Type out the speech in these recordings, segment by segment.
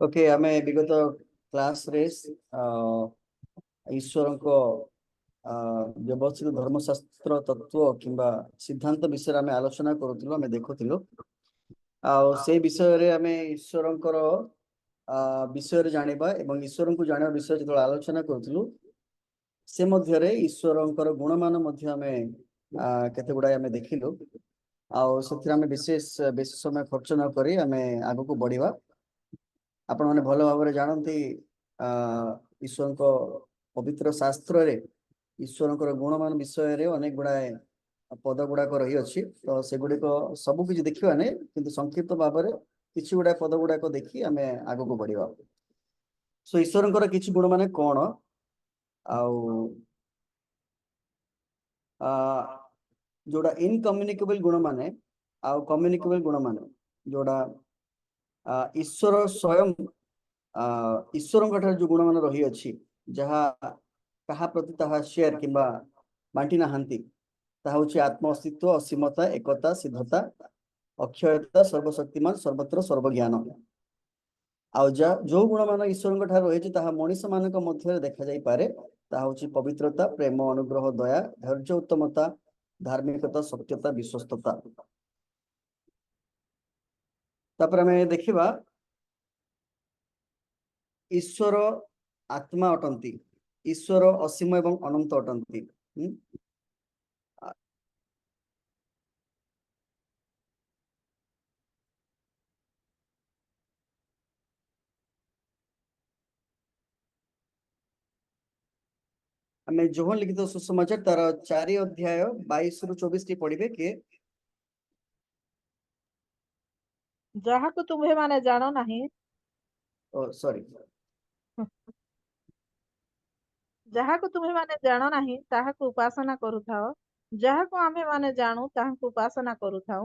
Okay आमे विगत class रे ईश्वर को व्यवस्थित धर्मशास्त्र तत्व किंबा सिद्धांत विषय आमे आलोचना करूथिलु आमे देखुथिलु से विषय रे आमे ईश्वरंकर विषय रे जानिबा एवं ईश्वर को जानिबा विषय जो आलोचना करूथिलु से मध्य रे ईश्वरंकर गुणमान मध्य आमे केते गुडा आमे देखिलु से आमे विशेष विशेष समय खर्च न करी आमे आगु को बढ़िबा आपण माने भल भाव जानती ईश्वर को पवित्र शास्त्र रे ईश्वर गुणमान विषय रे अनेक गुड़ाए पद गुड़ाक रही अच्छी तो से गुड़िक सब किसी देखा नहीं किंतु संक्षिप्त भाव में किसी गुड़ा पद गुड़ाक देखी आम आग को बढ़ा सो ईश्वर किसी गुण मान कौन जोड़ा इनकम्युनिकेबल गुण माने आउ कम्युनिकेबल गुण माने जोड़ा ईश्वर स्वयं ईश्वर जो गुण मान रही अच्छी जहाँ कहा प्रति ताहा शेयर किंबा बांटी नहांती ताहा होची आत्म अस्तित्व असीमता एकता सिद्धता अक्षयता सर्वशक्तिमान सर्वत्र सर्वज्ञान जो गुण मान ईश्वर रही ताहा मनीष मान मध्य देखा जाई पारे ताहा होची पवित्रता प्रेम अनुग्रह दया धैर्य उत्तमता धार्मिकता सत्यता विश्वस्तता तापर हमें देखिबा ईश्वर आत्मा अटंती ईश्वर असीम एवं अनंत अटंती आम जोहन लिखित सुसमाचार तार 4 अध्याय 22 रु 24 टी पढ़िबे के ଯାହାକୁ ତୁମ୍ଭେମାନେ ଜାଣ ନାହିଁ सॉरी ଯାହାକୁ ତୁମ୍ଭେମାନେ ଜାଣ ନାହିଁ ତାହାକୁ ଉପାସନା କରୁଥାଅ ଯାହାକୁ ଆମ୍ଭେମାନେ ଜାଣୁ ତାହାକୁ ଉପାସନା କରୁଥାଉ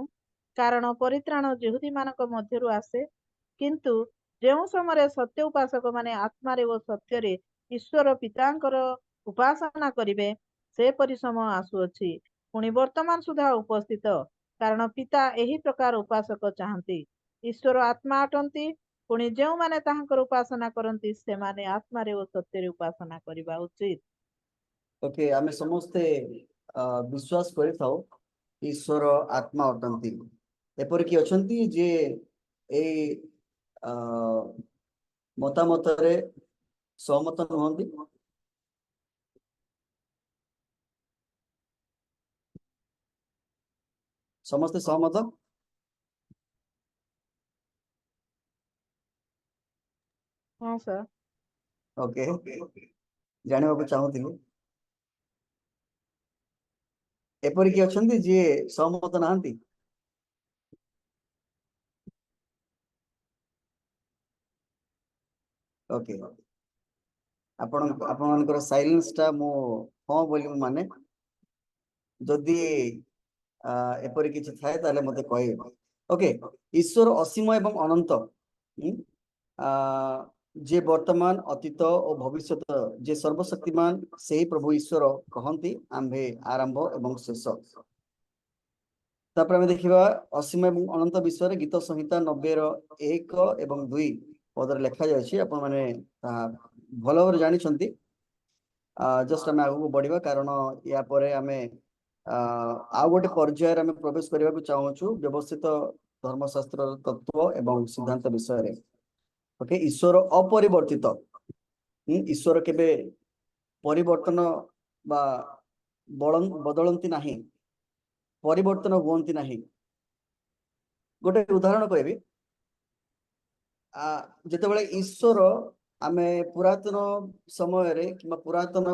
କାରଣ ପରିତ୍ରାଣ ଯହୂଦୀମାନଙ୍କ ମଧ୍ୟରୁ ଆସେ କିନ୍ତୁ ଯେଉଁ ସମୟରେ ସତ୍ୟ ଉପାସକମାନେ ଆତ୍ମାରେ ଓ ସତ୍ୟରେ ଈଶ୍ୱର ପିତାଙ୍କର ଉପାସନା କରିବେ ସେପରି ସମୟ ଆସୁଅଛି ପୁଣି ବର୍ତ୍ତମାନ ସୁଦ୍ଧା ଉପସ୍ଥିତ କାରଣ ପିତା ଏହି ପ୍ରକାର ଉପାସକ ଚାହାନ୍ତି ଈଶ୍ୱର ଆତ୍ମା ଅଟନ୍ତି ପୁଣି ଯେଉଁମାନେ ତାହାଙ୍କର ଉପାସନା କରନ୍ତି ସେମାନେ ଆତ୍ମାରେ ଓ ସତ୍ୟରେ ଉପାସନା କରିବା ଉଚିତ। ओके आमे समस्ते विश्वास करिथाउ ईश्वर आत्मा अटंती एपर कि अछंती जे ए मतामत रे सहमत नहंती समस्ते सहमत हाँ सर ओके जानिबा को चाहूतिलु एपर कि अछंती जे सहमत नहंती ओके आपण साइलेंस टा मो हाँ बोली माने जदि एपरी किछि थाए ताले मते कहबे ओके ईश्वर असीम एवं अनंत जे वर्तमान अतीत और भविष्य जे सर्वशक्तिमान से ही प्रभु ईश्वर कहती आंभे आरंभ एवं शेष तापर देखा असीम एवं अनंत विषय गीत संहिता 90 एवं 2 पदर लिखा जाए भल भाव जानी जस्ट आम आगे बढ़ा कारण या आम आउ गोटे पर्यायर आम प्रवेश करने को चाहूँ व्यवस्थित धर्मशास्त्र तत्व एवं सिद्धांत विषय ओके ईश्वर अपरिवर्तित ईश्वर केबे परिवर्तन बा बदलती नहीं परिवर्तन हुअंती नहीं गोटे उदाहरण कहबी जितेबाला ईश्वर आमे पुरातन समय रे कि पुरातन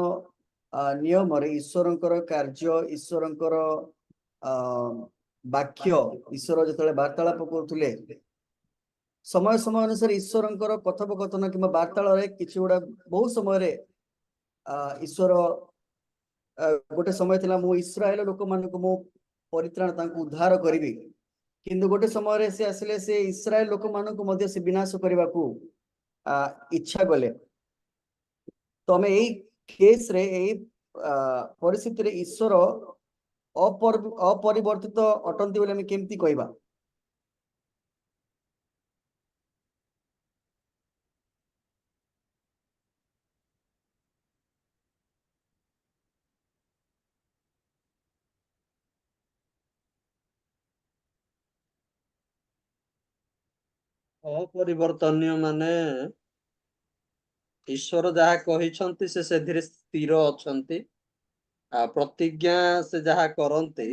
नियम रे ईश्वरंकर कार्य ईश्वरंकर वाक्य ईश्वर जिते वार्तालाप करुले समय समय अनुसार ईश्वरंकर कथोपकथन कि वार्ताल किसी गुड़ा बहुत समय ईश्वर गोटे समय थिला मु इस्राएल लोक मानक मु परित्राण उद्धार करी किंतु गोटे समय से आसिले से इस्राएल लोक मानक मध्य से विनाश करने को इच्छा गले तो आम यही केस रे यही परिस्थिति रे ईश्वर अपरिवर्तित अटंती बोले आम केमती कहबा अपरिवर्तनीय माने ईश्वर जहा कहिसंती से सेधिरे स्थिर अछंती आ प्रतिज्ञा से जहा करंती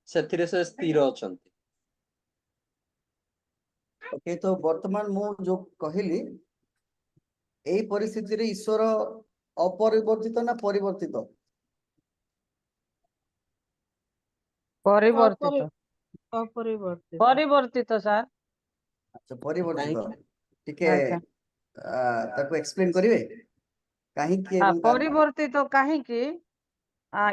सेथिरे से स्थिर अछंती। ओके तो वर्तमान मु जो कहली एई परिस्थिति रे ईश्वर अपरिवर्तित ना परिवर्तित? परिवर्तित अपरिवर्तित परिवर्तित सार। अच्छा परिवर्तित काहेकि? टिके अच्छा ताको एक्सप्लेन करिवे काहे कि एवं कारण? परिवर्तित काहींकि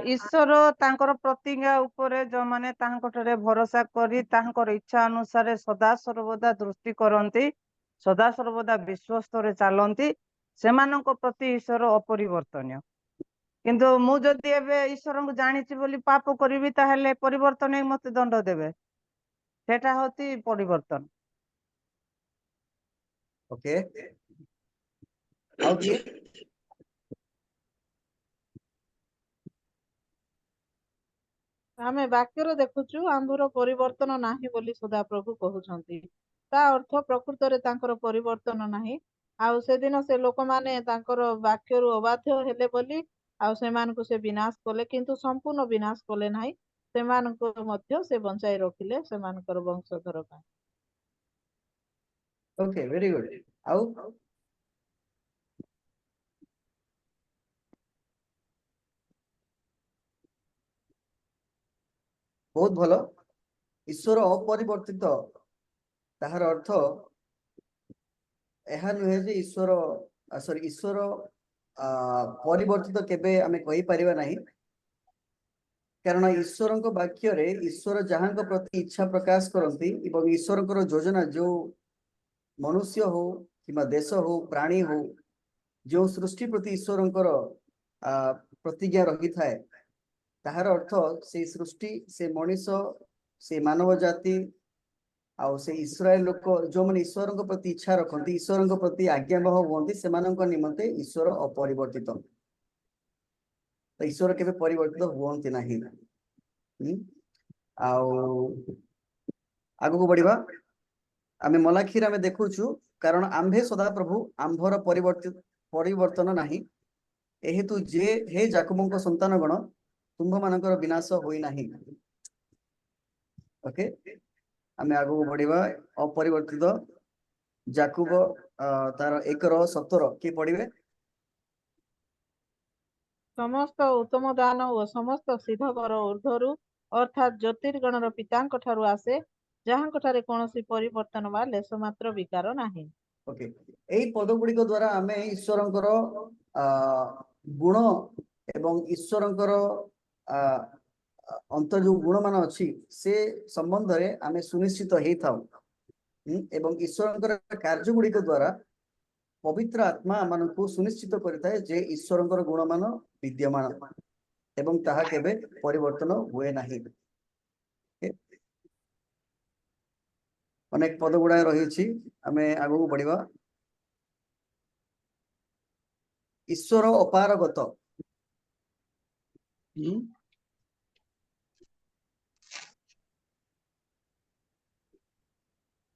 ईश्वर तांकर प्रतिज्ञा उपरे जो माने तांकटरे भरोसा करी तांकर इच्छा अनुसार सदा सर्वदा दृष्टि करंती सदा सर्वदा विश्वस्त रे चालंती सेमानक प्रति ईश्वर अपरिवर्तनीय। किंतु मु जदि एबे ईश्वर को जानिछि बोली पाप करिवि ताहेले परिवर्तन ही मते दंड देबे सेटा होती परिवर्तन। ओके आउ किए? ଆମେ ବାକ୍ୟରେ ଦେଖୁଛୁ ଆମ୍ଭର ପରିବର୍ତ୍ତନ ନାହିଁ ବୋଲି ସଦାପ୍ରଭୁ କହୁଛନ୍ତି। ତା ଅର୍ଥ ପ୍ରକୃତରେ ତାଙ୍କର ପରିବର୍ତ୍ତନ ନାହିଁ। ଆଉ ସେଦିନ ସେ ଲୋକମାନେ ତାଙ୍କର ବାକ୍ୟରୁ ଅବାଧ୍ୟ ହେଲେ ବୋଲି ଆଉ ସେମାନଙ୍କୁ ସେ ବିନାଶ କଲେ, କିନ୍ତୁ ସମ୍ପୂର୍ଣ୍ଣ ବିନାଶ କଲେ ନାହିଁ। ସେମାନଙ୍କୁ ମଧ୍ୟ ସେ ବଞ୍ଚାଇ ରଖିଲେ ସେମାନଙ୍କର ବଂଶଧର ପାଇଁ। ओके वेरी गुड आउ बहुत भलो ईश्वर अपरिवर्तित ताहार अर्थ एहा नुहे जे ईश्वर सॉरी ईश्वर परिवर्तित केबे आमे कहि परिबा नाही कारण ईश्वरक वाक्य रे ईश्वर जहांक प्रति इच्छा प्रकाश करंती एवं ईश्वरकर योजना जो मनुष्य हो किंबा देश हो प्राणी हो जो सृष्टि प्रति ईश्वरकर प्रतिज्ञा रही थाए ताहार अर्थ से सृष्टि से मनीष से मानव जाति आउ से इस्राएल लोक जो मैंने ईश्वर प्रति इच्छा रखती ईश्वर प्रति आज्ञाबह हुए से निमंते ईश्वर अपरिवर्तित तो ईश्वर केबे परिवर्तित हुअंती नाही। आगु को बढ़िबा आमे मलाखीर आमे देखुछु कारण आम्भे सदा प्रभु आम्भर परिवर्तन नाही एहेतु जे हे जाकबों संतान गण तुम्भ मानकर विनाश होई नाही। ओके आमे आगु को बढ़िबा अपरिवर्तित जाकुब तार 1:17 की पढ़िबे? ସମସ୍ତ ଉତ୍ତମ ଦାନ ଓ ସମସ୍ତ ସିଦ୍ଧକର ଊର୍ଦ୍ଧ୍ୱରୁ ଅର୍ଥାତ୍ ଜ୍ୟୋତିର୍ଗଣର ପିତାଙ୍କ ଠାରୁ ଆସେ ଯାହାଙ୍କଠାରେ କୌଣସି ପରିବର୍ତ୍ତନ ବା ଲେଶ ମାତ୍ର ବିକାର ନାହିଁ। ओके एई पद गुड़िक द्वारा आमे ईश्वरंकर गुण एवं ईश्वरंकर अंतर जो गुण मान अच्छी से संबंध रे आमे सुनिश्चित हेई थाउ एवं ईश्वरंकर कार्य गुड़िक द्वारा पवित्र आत्मा मानकु सुनिश्चित करताए जे ईश्वरंकर गुण मान विद्यमान एवं ताहा केबे परिवर्तन हुए नाही। अनेक पद गुड़ा रही आमे आगु बढ़िबा ईश्वर अपारगत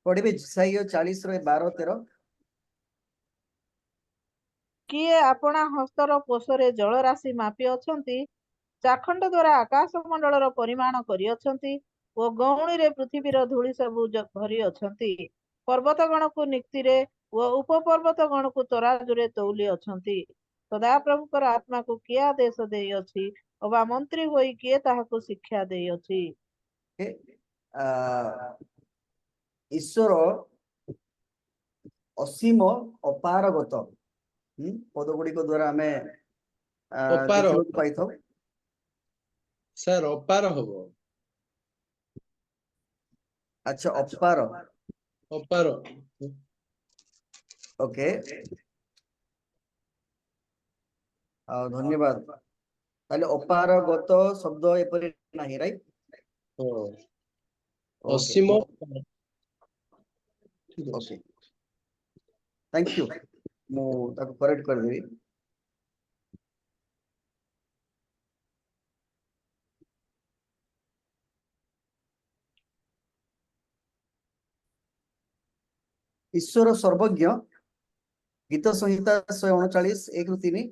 पढ़िबे इसाईया 40:12-13 କିଏ ଆପଣା ହସ୍ତର କୋଷରେ ଜଳରାଶି ମାପି ଅଛନ୍ତି, ଚାଖଣ୍ଡ ଦ୍ୱାରା ଆକାଶ ମଣ୍ଡଳର ପରିମାଣ କରିଅଛନ୍ତି ଓ ଗଉଣୀରେ ପୃଥିବୀର ଧୂଳି ସବୁ ଭରି ଅଛନ୍ତି। ପର୍ବତଗଣକୁ ନିକ୍ତିରେ ଓ ଉପପର୍ବତ ଗଣକୁ ତରାଜୁରେ ତଉଲି ଅଛନ୍ତି। ସଦାପ୍ରଭୁଙ୍କର ଆତ୍ମାକୁ କିଏ ଆଦେଶ ଦେଇଅଛି ଅବା ମନ୍ତ୍ରୀ ହୋଇ କିଏ ତାହାକୁ ଶିକ୍ଷା ଦେଇଅଛି? ईश्वर असीम अपारगत पद गुड़िक द्वारा आमे अपार देखिबो पाई थाउ। सर अपार हबो। अच्छा अपार अपार ओके धन्यवाद ताले अपारगत शब्द एपरि नाही right Aseem okay thank you मु ताको करेक्ट कर देबी। ଈଶ୍ୱର ସର୍ବଜ୍ଞ ଗୀତ ସଂହିତା 139 1-3।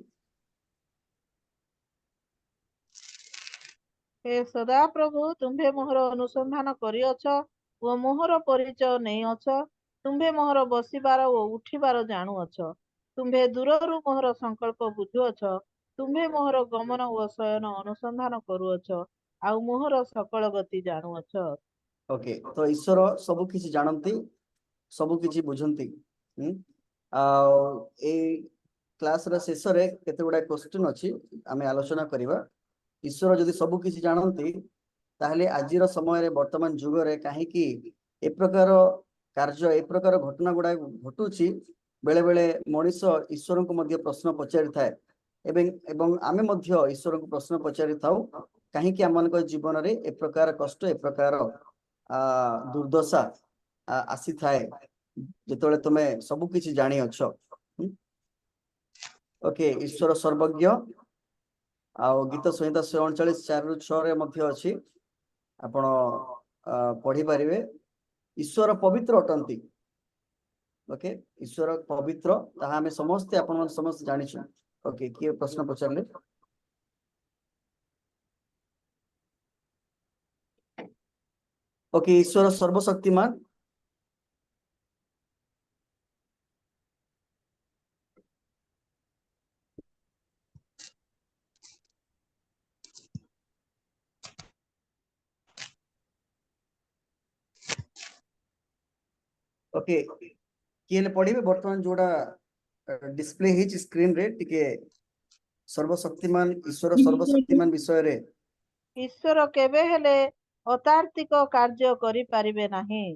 ହେ ସଦାପ୍ରଭୁ, ତୁମ୍ଭେ ମୋହର ଅନୁସନ୍ଧାନ କରିଅଛ ଓ ମୋହର ପରିଚୟ ନେଇଅଛ। ତୁମ୍ଭେ ମୋହର ବସିବାର ଓ ଉଠିବାର ଜାଣୁଅଛ। ତୁମ୍ଭେ ଦୂରରୁ ମୋହର ସଂକଳ୍ପ ବୁଝୁଅଛ। ତୁମ୍ଭେ ମୋହର ଗମନ ଓ ଶୟନ ଅନୁସନ୍ଧାନ କରୁଅଛ, ଆଉ ମୋହର ସକଳ ଗତି ଜାଣୁଅଛ। ଓକେ, ତ ଈଶ୍ୱର ସବୁ କିଛି ଜାଣନ୍ତି, ସବୁ କିଛି ବୁଝନ୍ତି। ଆଉ ଏଇ କ୍ଲାସର ଶେଷରେ କେତେ ଗୁଡାଏ କ୍ୱେଶ୍ଚିନ୍ ଅଛି, ଆମେ ଆଲୋଚନା କରିବା। ଈଶ୍ୱର ଯଦି ସବୁ କିଛି ଜାଣନ୍ତି, ତାହେଲେ ଆଜିର ସମୟରେ ବର୍ତ୍ତମାନ ଯୁଗରେ କାହିଁକି ଏ ପ୍ରକାର କାର୍ଯ୍ୟ, ଏ ପ୍ରକାର ଘଟଣା ଗୁଡାକ ଘଟୁଛି? ବେଳେ ବେଳେ ମଣିଷ ଈଶ୍ୱରଙ୍କୁ ମଧ୍ୟ ପ୍ରଶ୍ନ ପଚାରିଥାଏ, ଏବଂ ଆମେ ମଧ୍ୟ ଈଶ୍ୱରଙ୍କୁ ପ୍ରଶ୍ନ ପଚାରିଥାଉ, କାହିଁକି ଆମମାନଙ୍କ ଜୀବନରେ ଏ ପ୍ରକାର କଷ୍ଟ, ଏ ପ୍ରକାର ଦୁର୍ଦ୍ଦଶା ଆସିଥାଏ, ଯେତେବେଳେ ତୁମେ ସବୁ କିଛି ଜାଣିଅଛ। ଓକେ, ଈଶ୍ୱର ସର୍ବଜ୍ଞ ଆଉ ଗୀତ ସଂହିତା 139 4-6 ମଧ୍ୟ ଅଛି, ଆପଣ ପଢିପାରିବେ। ଈଶ୍ୱର ପବିତ୍ର ଅଟନ୍ତି। ଓକେ, ଈଶ୍ୱର ପବିତ୍ର, ତାହା ଆମେ ସମସ୍ତେ, ଆପଣମାନେ ସମସ୍ତେ ଜାଣିଛୁ। ଓକେ, କିଏ ପ୍ରଶ୍ନ ପଚାରିଲେ? ଓକେ, ଈଶ୍ୱର ସର୍ବଶକ୍ତିମାନ। ଓକେ, କିଏ ହେଲେ ପଢିବେ? ବର୍ତ୍ତମାନ ଯୋଉଟା ଡିସପ୍ଲେ ହେଇଛି ସ୍କ୍ରିନ ରେ, ଟିକେ ସର୍ବଶକ୍ତିମାନ, ଈଶ୍ୱର ସର୍ବଶକ୍ତିମାନ ବିଷୟରେ। ଈଶ୍ୱର କେବେ ହେଲେ ଅତାର୍କିକ କାର୍ଯ୍ୟ କରିପାରିବେ ନାହିଁ।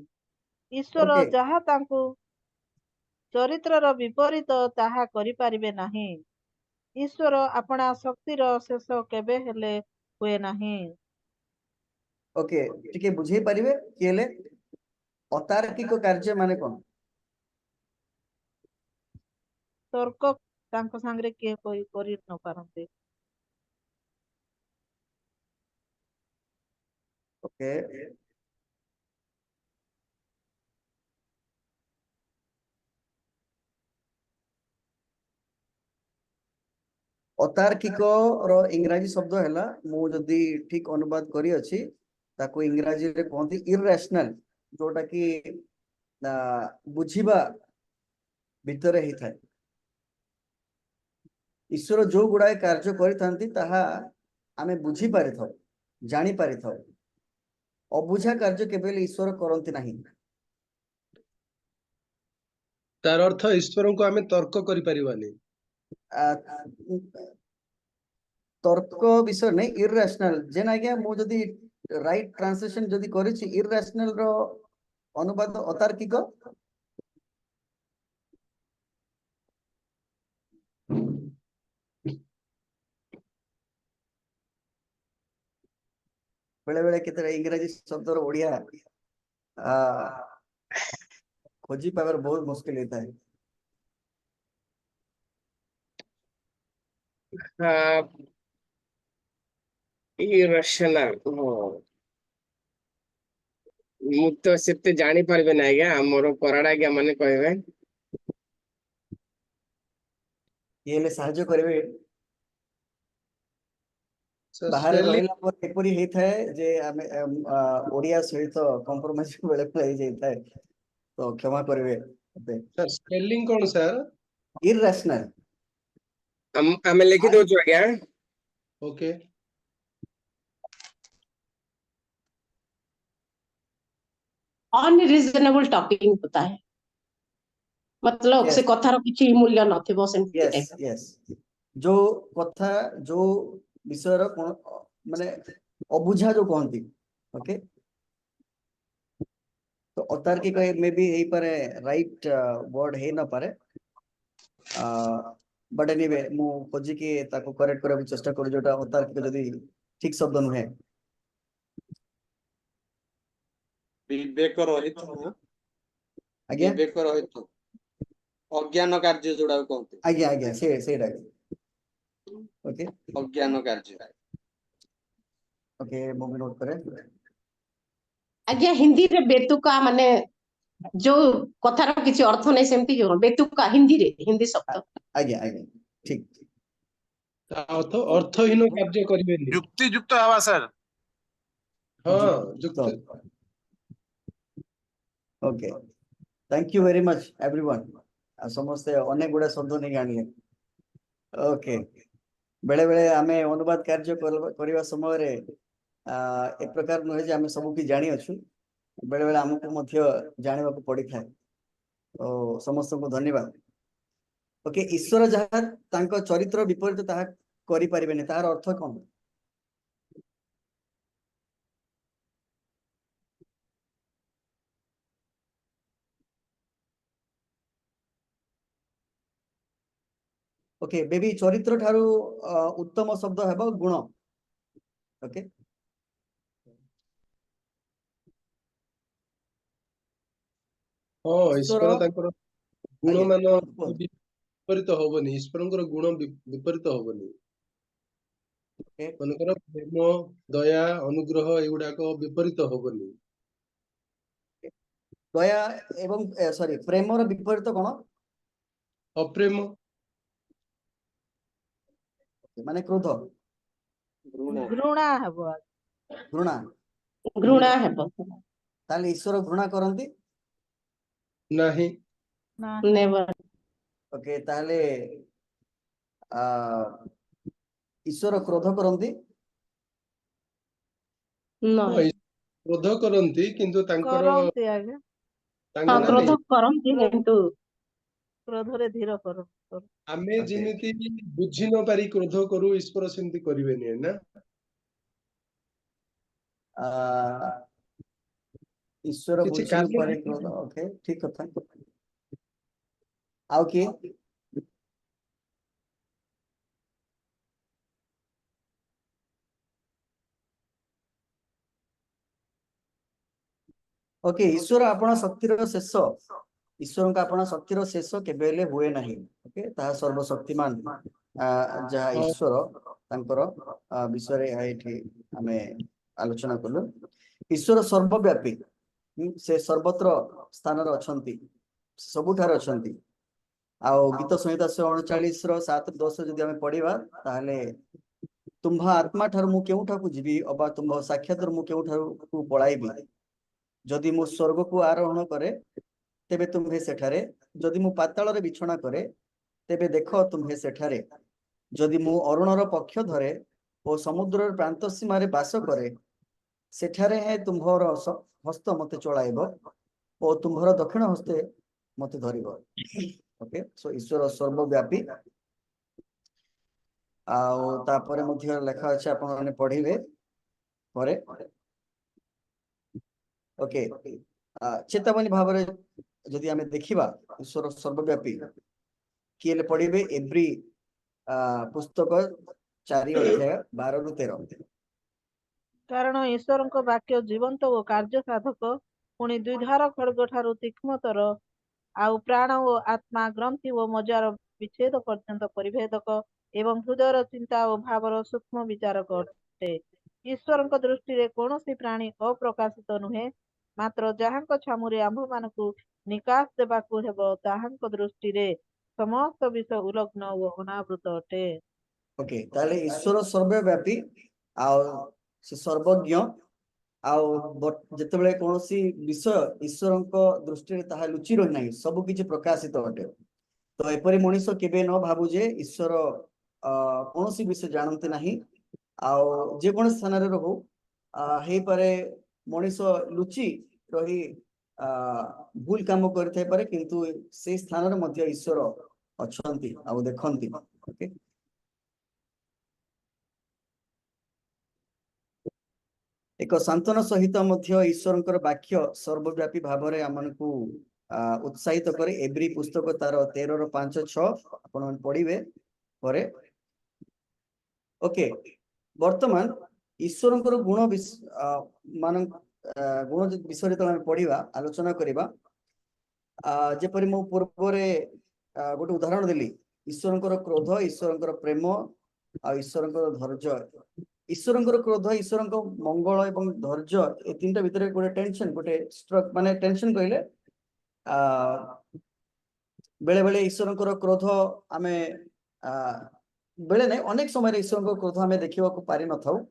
ଈଶ୍ୱର ଓକେ, ଯାହା ତାଙ୍କୁ ଚରିତ୍ରର ବିପରୀତ, ତାହା କରିପାରିବେ ନାହିଁ। ଈଶ୍ୱର ଆପଣା ଶକ୍ତିର ଶେଷ କେବେ ହେଲେ ହୁଏ ନାହିଁ। ଓକେ, ଟିକେ ବୁଝେଇ ପାରିବେ କିଏ ହେଲେ? ଅତାର୍କିକ କାର୍ଯ୍ୟ ମାନେ କଣ? ତର୍କ ତାଙ୍କ ସାଙ୍ଗରେ କିଏ କରି ନ ପାରନ୍ତି। ଓକେ, ଅତାର୍କିକ ର ଇଂରାଜୀ ଶବ୍ଦ ହେଲା, ମୁଁ ଯଦି ଠିକ ଅନୁବାଦ କରିଅଛି, ତାକୁ ଇଂରାଜୀରେ କୁହନ୍ତି ଇରରାସନାଲ, ଯୋଉଟା କି ବୁଝିବା ଭିତରେ ହେଇଥାଏ। ଈଶ୍ୱର ଯୋଉ ଗୁଡାଏ କାର୍ଯ୍ୟ କରିଥାନ୍ତି, ତାହା ଆମେ ବୁଝି ପାରିଥାଉ, ଜାଣି ପାରିଥାଉ। ଅବୁଝା କାର୍ଯ୍ୟ କେବେ ହେଲେ ଈଶ୍ୱର କରନ୍ତି ନାହିଁ। ତାର ଅର୍ଥ ଈଶ୍ୱରଙ୍କୁ ଆମେ ତର୍କ କରିପାରିବାନି। ତର୍କ ବିଷୟ ନାହିଁ, ଇରରାସନାଲ। ଯେନ୍ ଆଜ୍ଞା ମୁଁ ଯଦି ରାଇଟ୍ ଟ୍ରାନ୍ସଲେସନ ଯଦି କରିଛି, ଇରରାସନାଲ ର ଅନୁବାଦ ଅତାର୍କିକ। ବେଳେ ବେଳେ କେତେଟା ଇଂରାଜୀ ଶବ୍ଦର ଓଡିଆ ଖୋଜି ପାଇବାର ବହୁତ ମୁସ୍କିଲ ହେଇଥାଏ। ଇରାସନାଲ, ମୁଁ ତ ସେତେ ଜାଣିପାରିବି ନା ଆଜ୍ଞା, ଆମର କରାଡା ଆଜ୍ଞା ମାନେ କହିବେ। କିଏ ହେଲେ ସାହାଯ୍ୟ କରିବେ? ବାହାରେ ସ୍ପେଲିଂ ରହିଲା ପରେ ଏପରି ହେଇଥାଏ ଯେ ଆମେ ଓଡିଆ ସହିତ କମ୍ପ୍ରମାଇଜ ବେଳେ ବେଳେ ହେଇଯାଇଥାଏ, ତ କ୍ଷମା କରିବେ ମତେ। ସ୍ପେଲିଂ କଣ ସାର୍? ଇରରାସନାଲ। ଆମେ ଲେଖି ଦଉଛୁ ଆଜ୍ଞା। ओके, अनरिजनेबल टॉकिंग होता है, मतलब से यस कथार किछि मूल्य नथिबो सेमति यस टाइप। यस, ଯୋଉ କଥା, ଯୋଉ ବିଷୟର ମାନେ ଅବୁଝା ଯୋଉ କହନ୍ତି। ଓକେ, ତ ଅତାର୍କିକ ମେ ବି ହେଇପାରେ, ରାଇଟ୍ ୱାର୍ଡ ହେଇ ନ ପାରେ, ବଟ୍ ଏନିୱେ ମୁଁ ଖୋଜିକି ତାକୁ କରେକ୍ଟ କରିବାକୁ ଚେଷ୍ଟା କରୁଛି, ଯୋଉଟା ଅତାର୍କିକ ଯଦି ଠିକ ଶବ୍ଦ ନୁହେଁ। ବିବେକ ରହିତ ନା? ଆଜ୍ଞା ବିବେକ ରହିତ ଅଜ୍ଞାନ କାର୍ଯ୍ୟ ଯୋଉଟା କହନ୍ତି, ଆଜ୍ଞା ଆଜ୍ଞା, ସେଇଟା। ଓକେ ଅଜ୍ଞାନ କାର୍ଯ୍ୟ। ଓକେ, ମୁଁ ବି ନୋଟ କରେ। आज्ञा हिंदी रे बेतुका माने जो कथार किसी अर्थ नहीं सेमती बेतुका हिंदी शब्द आज्ञा आज्ञा ठीक ତା ଅର୍ଥହୀନ କାର୍ଯ୍ୟ କରିବେନି। ଯୁକ୍ତିଯୁକ୍ତ ହେବା ସାର୍। ହଁ ଯୁକ୍ତ ଯୁକ୍ତ okay thank you very much everyone समस्ते अनेक गुड़ा शब्द नहीं आनिले ओके बेले बेले आमे अनुवाद कार्य करबा समय रे एक प्रकार नुहे जे आमे सब की जानि अछु बेले बेले हमको मध्य जानिबा को पड़ी थाए तो समस्त को धन्यवाद ओके ईश्वर जहाँ तांको चरित्र विपरीत ताहा करि परिबेनी तार अर्थ कोन ओके बेबी चरित्र ठारू उत्तम शब्द हेबो गुण ओके ହଁ ଈଶ୍ୱର ଈଶ୍ୱର ତାଙ୍କର ଗୁଣ ଆଜ୍ଞା ମାନ କୁହନ୍ତୁ କୁହନ୍ତୁ ବିପରୀତ ହବନି। ଈଶ୍ୱରଙ୍କର ଗୁଣ ବିପରୀତ ହବନି। ଓକେ ମନେକର ପ୍ରେମ ଦୟା ଅନୁଗ୍ରହ ଏଗୁଡାକ ବିପରୀତ ହବନି। दया एवं सॉरी प्रेमर विपरीत कोन ଅପ୍ରେମ माने क्रोध ଘୃଣା ହେବ घृणा घृणा है ताले ईश्वर घृणा करंती ନାହିଁ ନାହିଁ। नेवर ओके ताले आ ईश्वर क्रोध करंती नो ହଁ କ୍ରୋଧ କରନ୍ତି କିନ୍ତୁ ତାଙ୍କର କରନ୍ତି ଆଜ୍ଞା ତାଙ୍କ हाँ ନାଇଁ क्रोध ନାଇଁ करती किंतु କ୍ରୋଧରେ ଧୀର କରନ୍ତି ଆମେ ଓକେ ଯେମିତି ବୁଝି ନ ପାରି କ୍ରୋଧ କରୁ ଈଶ୍ୱର ସେମିତି କରିବେନି ନା। आ ईश्वर କିଛି बुझी କାରଣ पारे क्रोध ओके ठीक कथा आउ की ओके ईश्वर आपण शक्तिर शेष ईश्वर का आपण शक्तिर शेष केबेले हुए नहीं ओके ता सर्वशक्तिमान जहा ହଁ ईश्वर तांकर विषय रे एठी हमें आलोचना कलु ईश्वर सर्वव्यापी से सर्वत्र स्थान रे अछंती सबुठार अछंती आउ गीत संहिता 139 रो 7-10 जदि हमें पढ़िबा ताहले तुम्भा आत्मा ठार मु केउठा को जीवी अबा तुम्भा साक्षात मु केउठा को पळाइबी जदि मु स्वर्ग को आरोहण करे तेबे तुम्हे सेठारे जदि मु पाताल रे बिछणा करे तेबे देखो तुम्हे सेठारे जदि मु अरुणर पक्ष धरे ओ समुद्र प्रांत सीमा रे बास करे सेठारे हे तुम्भर हस्त मते चलाइबो ओ तुम्भर दक्षिण हस्ते मते धरिबो ओके सो ईश्वर सर्वव्यापी आउ तापरे मध्य लेखा अछि आपण माने पढिबे परे ओके चेतावनी भाव रे जदि आमे देखिबा ईश्वर सर्वव्यापी किए पढ़िबे एव्री पुस्तक 4 अध्याय 12 रु 13 କାରଣ ଈଶ୍ୱରଙ୍କ ବାକ୍ୟ ଜୀବନ୍ତ ଓ କାର୍ଯ୍ୟ ସାଧକ ପୁଣି ଦ୍ୱିଧାର ଖଡ୍ଗ ଠାରୁ ତୀକ୍ଷ୍ଣତର ଆଉ ପ୍ରାଣ ଓ ଆତ୍ମା ଗ୍ରନ୍ଥି ଓ ମଜ୍ଜାର ବିଚ୍ଛେଦ ପର୍ଯ୍ୟନ୍ତ ପରିଭେଦକ ଏବଂ ହୃଦୟର ଚିନ୍ତା ଓ ଭାବର ସୂକ୍ଷ୍ମ ବିଚାରକ ଅଟେ ଈଶ୍ୱରଙ୍କ ଦୃଷ୍ଟିରେ କୌଣସି ପ୍ରାଣୀ ଅପ୍ରକାଶିତ ନୁହେଁ ମାତ୍ର ଯାହାଙ୍କ ଛାମୁରେ ଆମ୍ଭମାନଙ୍କୁ ନିକାଶ ଦେବାକୁ ହେବ ତାହାଙ୍କ ଦୃଷ୍ଟିରେ ସମସ୍ତ ବିଷୟ ଉଲଗ୍ନ ଓ ଅନାବୃତ ଅଟେ ओके ताले ईश्वर सर्वव्यापी आउ से सर्वज्ञ आउ जेतेबेले कोनोसी विषय ईश्वरଙ୍କ दृष्टि रे ताहा लुचि रहि नाही सब किछि प्रकाशित अटे तो एपरि मनुष्य केबे न भाबु जे ईश्वर कोनोसी विषय जानते नाही आउ जे कोन स्थान रे रहू हे पारे मनुष्य लुचि रही भूल काम करथे पारे किंतु से स्थान रे मध्य ईश्वर अछंती आउ देखंती ओके एक सांत्वन सहित मध्य ईश्वरंकर वाक्य सर्वव्यापी भाव रे हमनकु उत्साहित करे एव्री पुस्तक तार 13 रो 5-6 आपण मन पढिबे परे ओके वर्तमान ईश्वरंकर गुण मान गुण विषय रे हम पढिबा आलोचना करिबा जेपरि मो पूर्व रे गोटे उदाहरण देली ईश्वरंकर क्रोध ईश्वरंकर प्रेम आ ईश्वरंकर धैर्य ईश्वरंकर क्रोध ईश्वरंकर मंगल एवं धैर्य ए तीनटा भितर गोटे टेंशन गोटे स्ट्रक माने टेंशन कहले बेले बेले ईश्वरंकर क्रोध आमे बेले नहीं अनेक समय ईश्वर क्रोध आमे देखा पारि न थाउ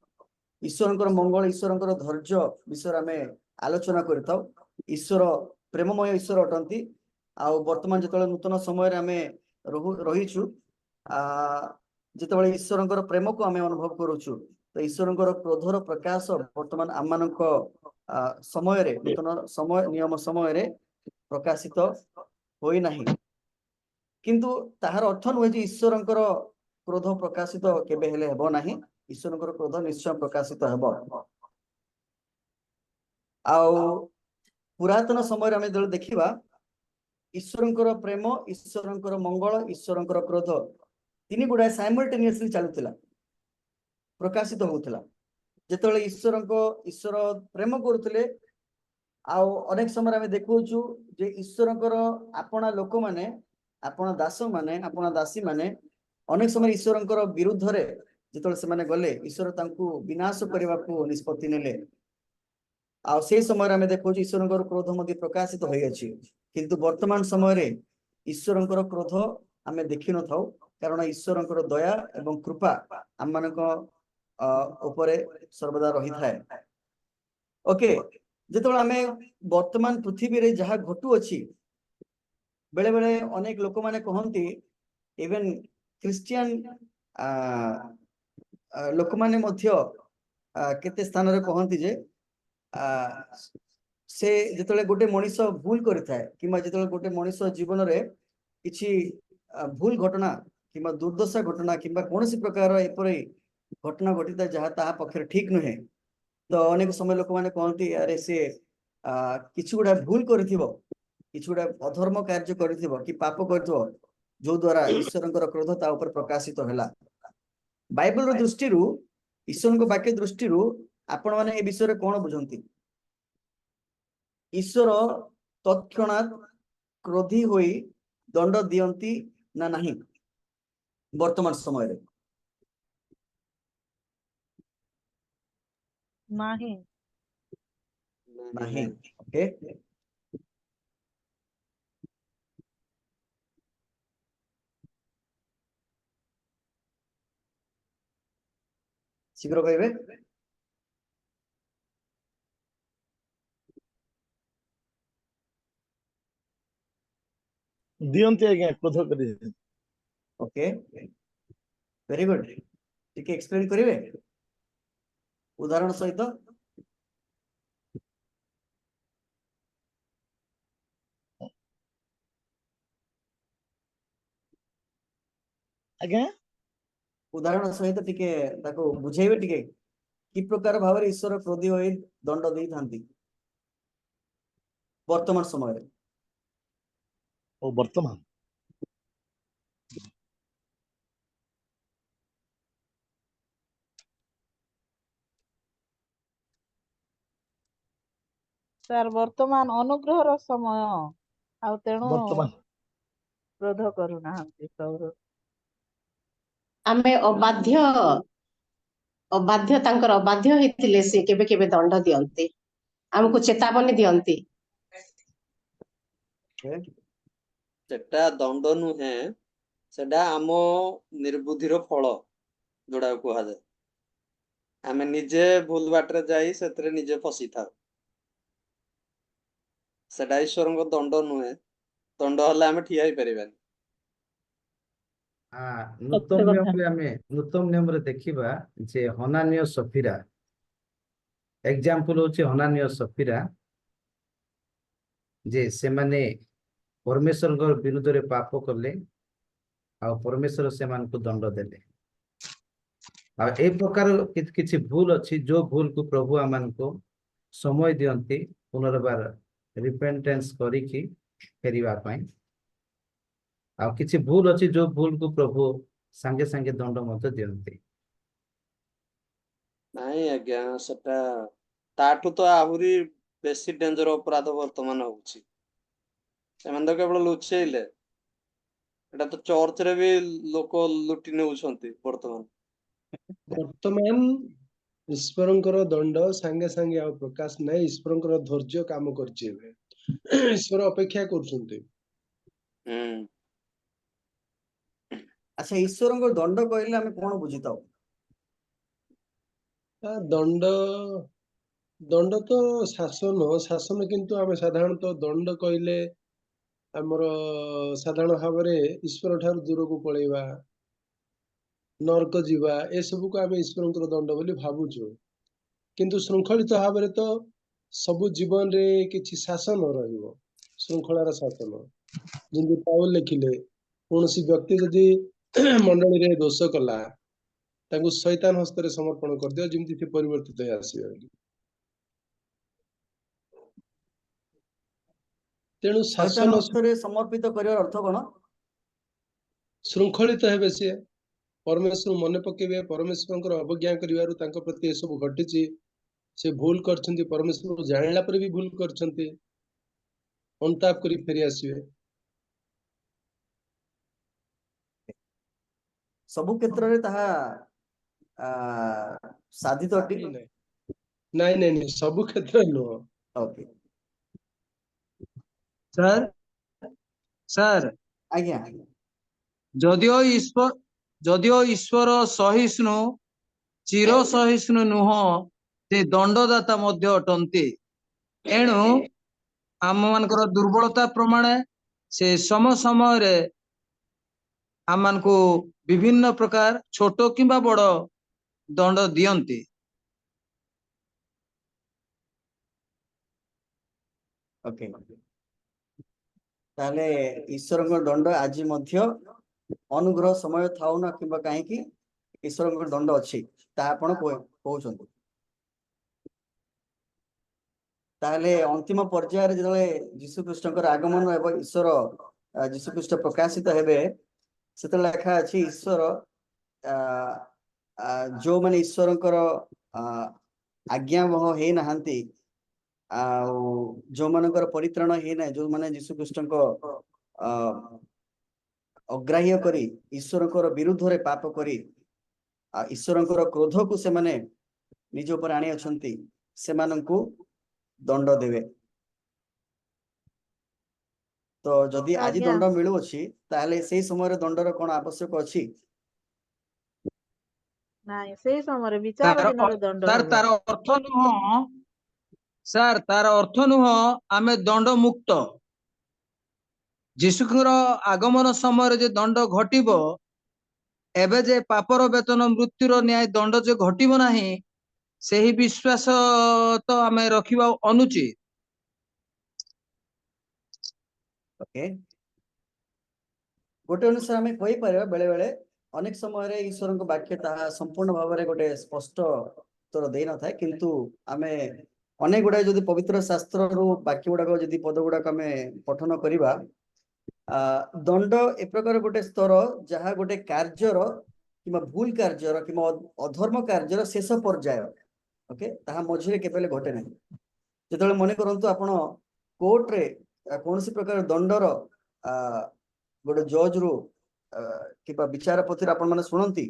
ईश्वरंकर मंगल ईश्वरंकर धैर्य विषय आमे आलोचना करताउ ईश्वर प्रेममय ईश्वर अटंती आउ वर्तमान जो नूतन समय आमे रहीचु जिते ईश्वरंकर प्रेम को आमे अनुभव करूचु तो ईश्वरंकर क्रोधर प्रकाश वर्तमान आम मानक समय रे नूतन समय नियम समय रे प्रकाशित होई नाही किंतु ताहार अर्थ नुहे जे ईश्वरंकर क्रोध प्रकाशित केबे हेले हेबो नाही ईश्वरंकर क्रोध निश्चय प्रकाशित हेबो आउ पुरातन समय रे आमे जल देखिबा ईश्वरंकर प्रेम ईश्वरंकर मंगल ईश्वरंकर क्रोध तीन गुडा साइमल्टेनियसली चलुथिला प्रकाशित होउथिला जेतले ईश्वर प्रेम करुथिले आउ अनेक समय आमे देखौछु जे ईश्वरंकर आपणा लोक माने आपणा दास माने आपणा दासी माने अनेक समय ईश्वरंकर विरुद्ध रे जेतले से माने गले ईश्वर तांकु विनाश करबा को निष्पत्ति नेले आ से समय आमे देखौछु ईश्वरंकर क्रोध मध्ये प्रकाशित होई अछि किंतु वर्तमान समय रे ईश्वरंकर क्रोध आमे देखि न थाउ कारण ईश्वरंकर दया एवं कृपा आम मानक उपरे सर्वदा रही थाए ओके जेतले आमे वर्तमान पृथ्वी रे जहा घटु अछि बेले बेले अनेक लोक माने कहंती इवन क्रिश्चियन लोक माने मध्य केते स्थान रे कहंती जे से जेतले गोटे मनीष भूल करिथाए किमा जेतले गोटे मनीष जीवन रे किछि भूल घटना किमा दुर्दशा घटना किमा कोनोसी प्रकार एपरे घटना घटिता जहा ताहा पक्षर ठीक नहे तो अनेक समय लोक माने कहंती अरे से किछु गुडा भूल करिथिबो किछु गुडा अधर्म कार्य करिथिबो कि पाप करिथिबो जो द्वारा ईश्वरंकर क्रोध ता ऊपर प्रकाशित होला बाइबल रो दृष्टि रु ईश्वरंक वाक्य दृष्टि रु आपण माने ए विषय रे कोन बुझंती ईश्वर तत्क्षणात क्रोधी होई दंड दियंती ना नहीं वर्तमान समय रे नहीं नहीं ओके शीघ्र कहबे दियंती आज्ञा क्रोध करी ओके वेरी गुड टिके एक्सप्लेन करिवे उदाहरण सहित आज्ञा उदाहरण सहित टिके ताको बुझेबे टिके कि प्रकार भाव रे ईश्वर क्रोधी होई दंड देई थांती वर्तमान समय रे ओ वर्तमान सर वर्तमान अनुग्रह रो समय आउ तेणु वर्तमान क्रोध करू नाहंती प्रभु आमे अबाध्य तांकर अबाध्य हेतिले से केबे केबे दंड दियंती हमको चेतावनी दियंती सेटा दंड नुहे सेटा आम निर्बुद्धिर फल जोड़ा कह जाए आम निजे भूल बाटर जाई सेतरे निजे फसी था सेटा ईश्वर दंड नुहे दंड हले आम ठिया ही परिबानी नूतन नियम रे आमे नूतन नियम रे देखिबा जे हनानिय सफीरा एग्जांपल होची हनानिय सफीरा जे से माने परमेश्वर विरुद्ध रे पाप करले आ परमेश्वर से मान को दंड देले आ ए प्रकार किछि भूल अछि जो भूल को प्रभु आमान को समय दियंती पुनर्बार रिपेंटेंस करी की फेरिबा पई आ किछि भूल अछि जो भूल को प्रभु संगे संगे दंड मत दियंती नहीं आज्ञा सेटा ताठू तो आहुरी बेसी डेंजर अपराध वर्तमान होउची सेमान तो केवल लुचेइले एटा तो चर्च रे भी लोक लुटी नेउछंती वर्तमान ईश्वरंकर दंड सांगे सांगे आ प्रकाश नहीं ईश्वरंकर धैर्य काम करछि एबे ଈଶ୍ୱର ଅପେକ୍ଷା କରୁଛନ୍ତି। ଆଚ୍ଛା, ଈଶ୍ୱରଙ୍କ ଦଣ୍ଡ କହିଲେ ଆମେ କଣ ବୁଝିଥାଉ? ଦଣ୍ଡ ଦଣ୍ଡ ତ ଶାସନ କିନ୍ତୁ ଆମେ ସାଧାରଣତଃ ଦଣ୍ଡ କହିଲେ ଆମର ସାଧାରଣ ଭାବରେ ଈଶ୍ୱର ଠାରୁ ଦୂରକୁ ପଳେଇବା, ନର୍କ ଯିବା, ଏସବୁକୁ ଆମେ ଈଶ୍ୱରଙ୍କର ଦଣ୍ଡ ବୋଲି ଭାବୁଛୁ। କିନ୍ତୁ ଶୃଙ୍ଖଳିତ ଭାବରେ ତ ସବୁ ଜୀବନରେ କିଛି ଶାସନ ରହିବ, ଶୃଙ୍ଖଳାର ଶାସନ। ଯେମିତି ପାଉଲ ଲେଖିଲେ, କୌଣସି ବ୍ୟକ୍ତି ଯଦି ମଣ୍ଡଳୀରେ ଦୋଷ କଲା, ତାଙ୍କୁ ଶୈତାନ ହସ୍ତରେ ସମର୍ପଣ କରିଦିଅ, ଯେମିତି ସେ ପରିବର୍ତ୍ତିତ ହେଇ ଆସିବେ ବୋଲି। ତେଣୁ ଶୈତାନ ଶାସନ ହସ୍ତରେ ସମର୍ପିତ କରିବାର ଅର୍ଥ କଣ? ଶୃଙ୍ଖଳିତ ହେବେ, ସିଏ ପରମେଶ୍ୱର ମନେ ପକେଇବେ, ପରମେଶ୍ୱରଙ୍କର ଅବଜ୍ଞା କରିବାରୁ ତାଙ୍କ ପ୍ରତି ଏସବୁ ଘଟିଛି, ସେ ଭୁଲ କରିଛନ୍ତି, ପରମେଶ୍ୱରକୁ ଜାଣିଲା ପରେ ବି ଭୁଲ କରିଛନ୍ତି, ଅନୁତାପ କରି ଫେରି ଆସିବେ। ସବୁ କ୍ଷେତ୍ରରେ ତାହା ସାଧିତ ଅଟେ? ନାଇଁ, ସବୁ କ୍ଷେତ୍ରରେ ନୁହଁ। ଓକେ, ସାର୍ ଆଜ୍ଞା। ଯଦିଓ ଈଶ୍ୱର ସହିଷ୍ଣୁ, ଚିର ସହିଷ୍ଣୁ ନୁହଁ, ସେ ଦଣ୍ଡଦାତା ମଧ୍ୟ ଅଟନ୍ତି। ଏଣୁ ଆମମାନଙ୍କର ଦୁର୍ବଳତା ପ୍ରମାଣେ ସେ ସମୟରେ ଆମମାନଙ୍କୁ ବିଭିନ୍ନ ପ୍ରକାର ଛୋଟ କିମ୍ବା ବଡ଼ ଦଣ୍ଡ ଦିଅନ୍ତି। ଓକେ, ତାହେଲେ ଈଶ୍ୱରଙ୍କ ଦଣ୍ଡ ଆଜି ମଧ୍ୟ ଅନୁଗ୍ରହ ସମୟ ଥାଉ ନା କିମ୍ବା କାହିଁକି ଈଶ୍ୱରଙ୍କ ଦଣ୍ଡ ଅଛି, ତାହା ଆପଣ କହୁଛନ୍ତି। ତାହେଲେ ଅନ୍ତିମ ପର୍ଯ୍ୟାୟରେ ଯେତେବେଳେ ଯୀଶୁଖ୍ରୀଷ୍ଟଙ୍କର ଆଗମନ ଏବଂ ଈଶ୍ୱର ଯୀଶୁଖ୍ରୀଷ୍ଟ ପ୍ରକାଶିତ ହେବେ, ସେତେବେଳେ ଲେଖା ଅଛି ଈଶ୍ୱର ଯୋଉମାନେ ଈଶ୍ୱରଙ୍କର ଆଜ୍ଞାବହ ହେଇନାହାନ୍ତି, ଆଉ ଯୋଉମାନଙ୍କର ପରିତ୍ରାଣ ହେଇନାହିଁ, ଯୋଉମାନେ ଯୀଶୁଖ୍ରୀଷ୍ଟଙ୍କ ଅଗ୍ରାହ୍ୟ କରି ଈଶ୍ୱରଙ୍କର ବିରୁଦ୍ଧରେ ପାପ କରି ଈଶ୍ୱରଙ୍କର କ୍ରୋଧକୁ ସେମାନେ ନିଜ ଉପରେ ଆଣି ଅଛନ୍ତି, ସେମାନଙ୍କୁ ଦଣ୍ଡ ଦେବେ। ତ ଯଦି ଆଜି ଆଜ୍ଞା। ଦଣ୍ଡ ମିଳୁଅଛି, ତାହେଲେ ସେଇ ସମୟରେ ଦଣ୍ଡର କଣ ଆବଶ୍ୟକ ଅଛି? ନାଇଁ, ସେଇ ସମୟରେ ବିଚାର ଦିନରେ ଦଣ୍ଡ ହବ। ତାର ଅର୍ଥ ନୁହଁ ଆମେ ଦଣ୍ଡ ମୁକ୍ତ। ଯୀଶୁଙ୍କର ଆଗମନ ସମୟରେ ଯେ ଦଣ୍ଡ ଘଟିବ, ଏବେ ଯେ ପାପର ବେତନ ମୃତ୍ୟୁର ନ୍ୟାୟ ଦଣ୍ଡ ଯେ ଘଟିବ ନାହିଁ, ସେହି ବିଶ୍ୱାସ ତ ଆମେ ରଖିବା ଅନୁଚିତ। ଓକେ, ଗୋଟେ ଅନୁସାରେ ଆମେ କହିପାରିବା ବେଳେ ବେଳେ ଅନେକ ସମୟରେ ଈଶ୍ୱରଙ୍କ ବାକ୍ୟ ତାହା ସମ୍ପୂର୍ଣ୍ଣ ଭାବରେ ଗୋଟେ ସ୍ପଷ୍ଟ ଉତ୍ତର ଦେଇନଥାଏ, କିନ୍ତୁ ଆମେ ଅନେକ ଗୁଡାଏ ଯଦି ପବିତ୍ର ଶାସ୍ତ୍ରରୁ ବାକ୍ୟ ଗୁଡାକ ଯଦି ପଦ ଗୁଡାକ ଆମେ ପଠନ କରିବା, ଦଣ୍ଡ ଏ ପ୍ରକାର ଗୋଟେ ସ୍ତର ଯାହା ଗୋଟେ କାର୍ଯ୍ୟର କିମ୍ବା ଭୁଲ କାର୍ଯ୍ୟର କିମ୍ବା ଅଧର୍ମ କାର୍ଯ୍ୟର ଶେଷ ପର୍ଯ୍ୟାୟ। ଓକେ, ତାହା ମଝିରେ କେବେ ଘଟେ ନାହିଁ। ଯେତେବେଳେ ମନେ କରନ୍ତୁ ଆପଣ କୋର୍ଟରେ କୌଣସି ପ୍ରକାର ଦଣ୍ଡର ଗୋଟେ ଜଜ୍ ରୁ କିମ୍ବା ବିଚାରପତିର ଆପଣ ମାନେ ଶୁଣନ୍ତି,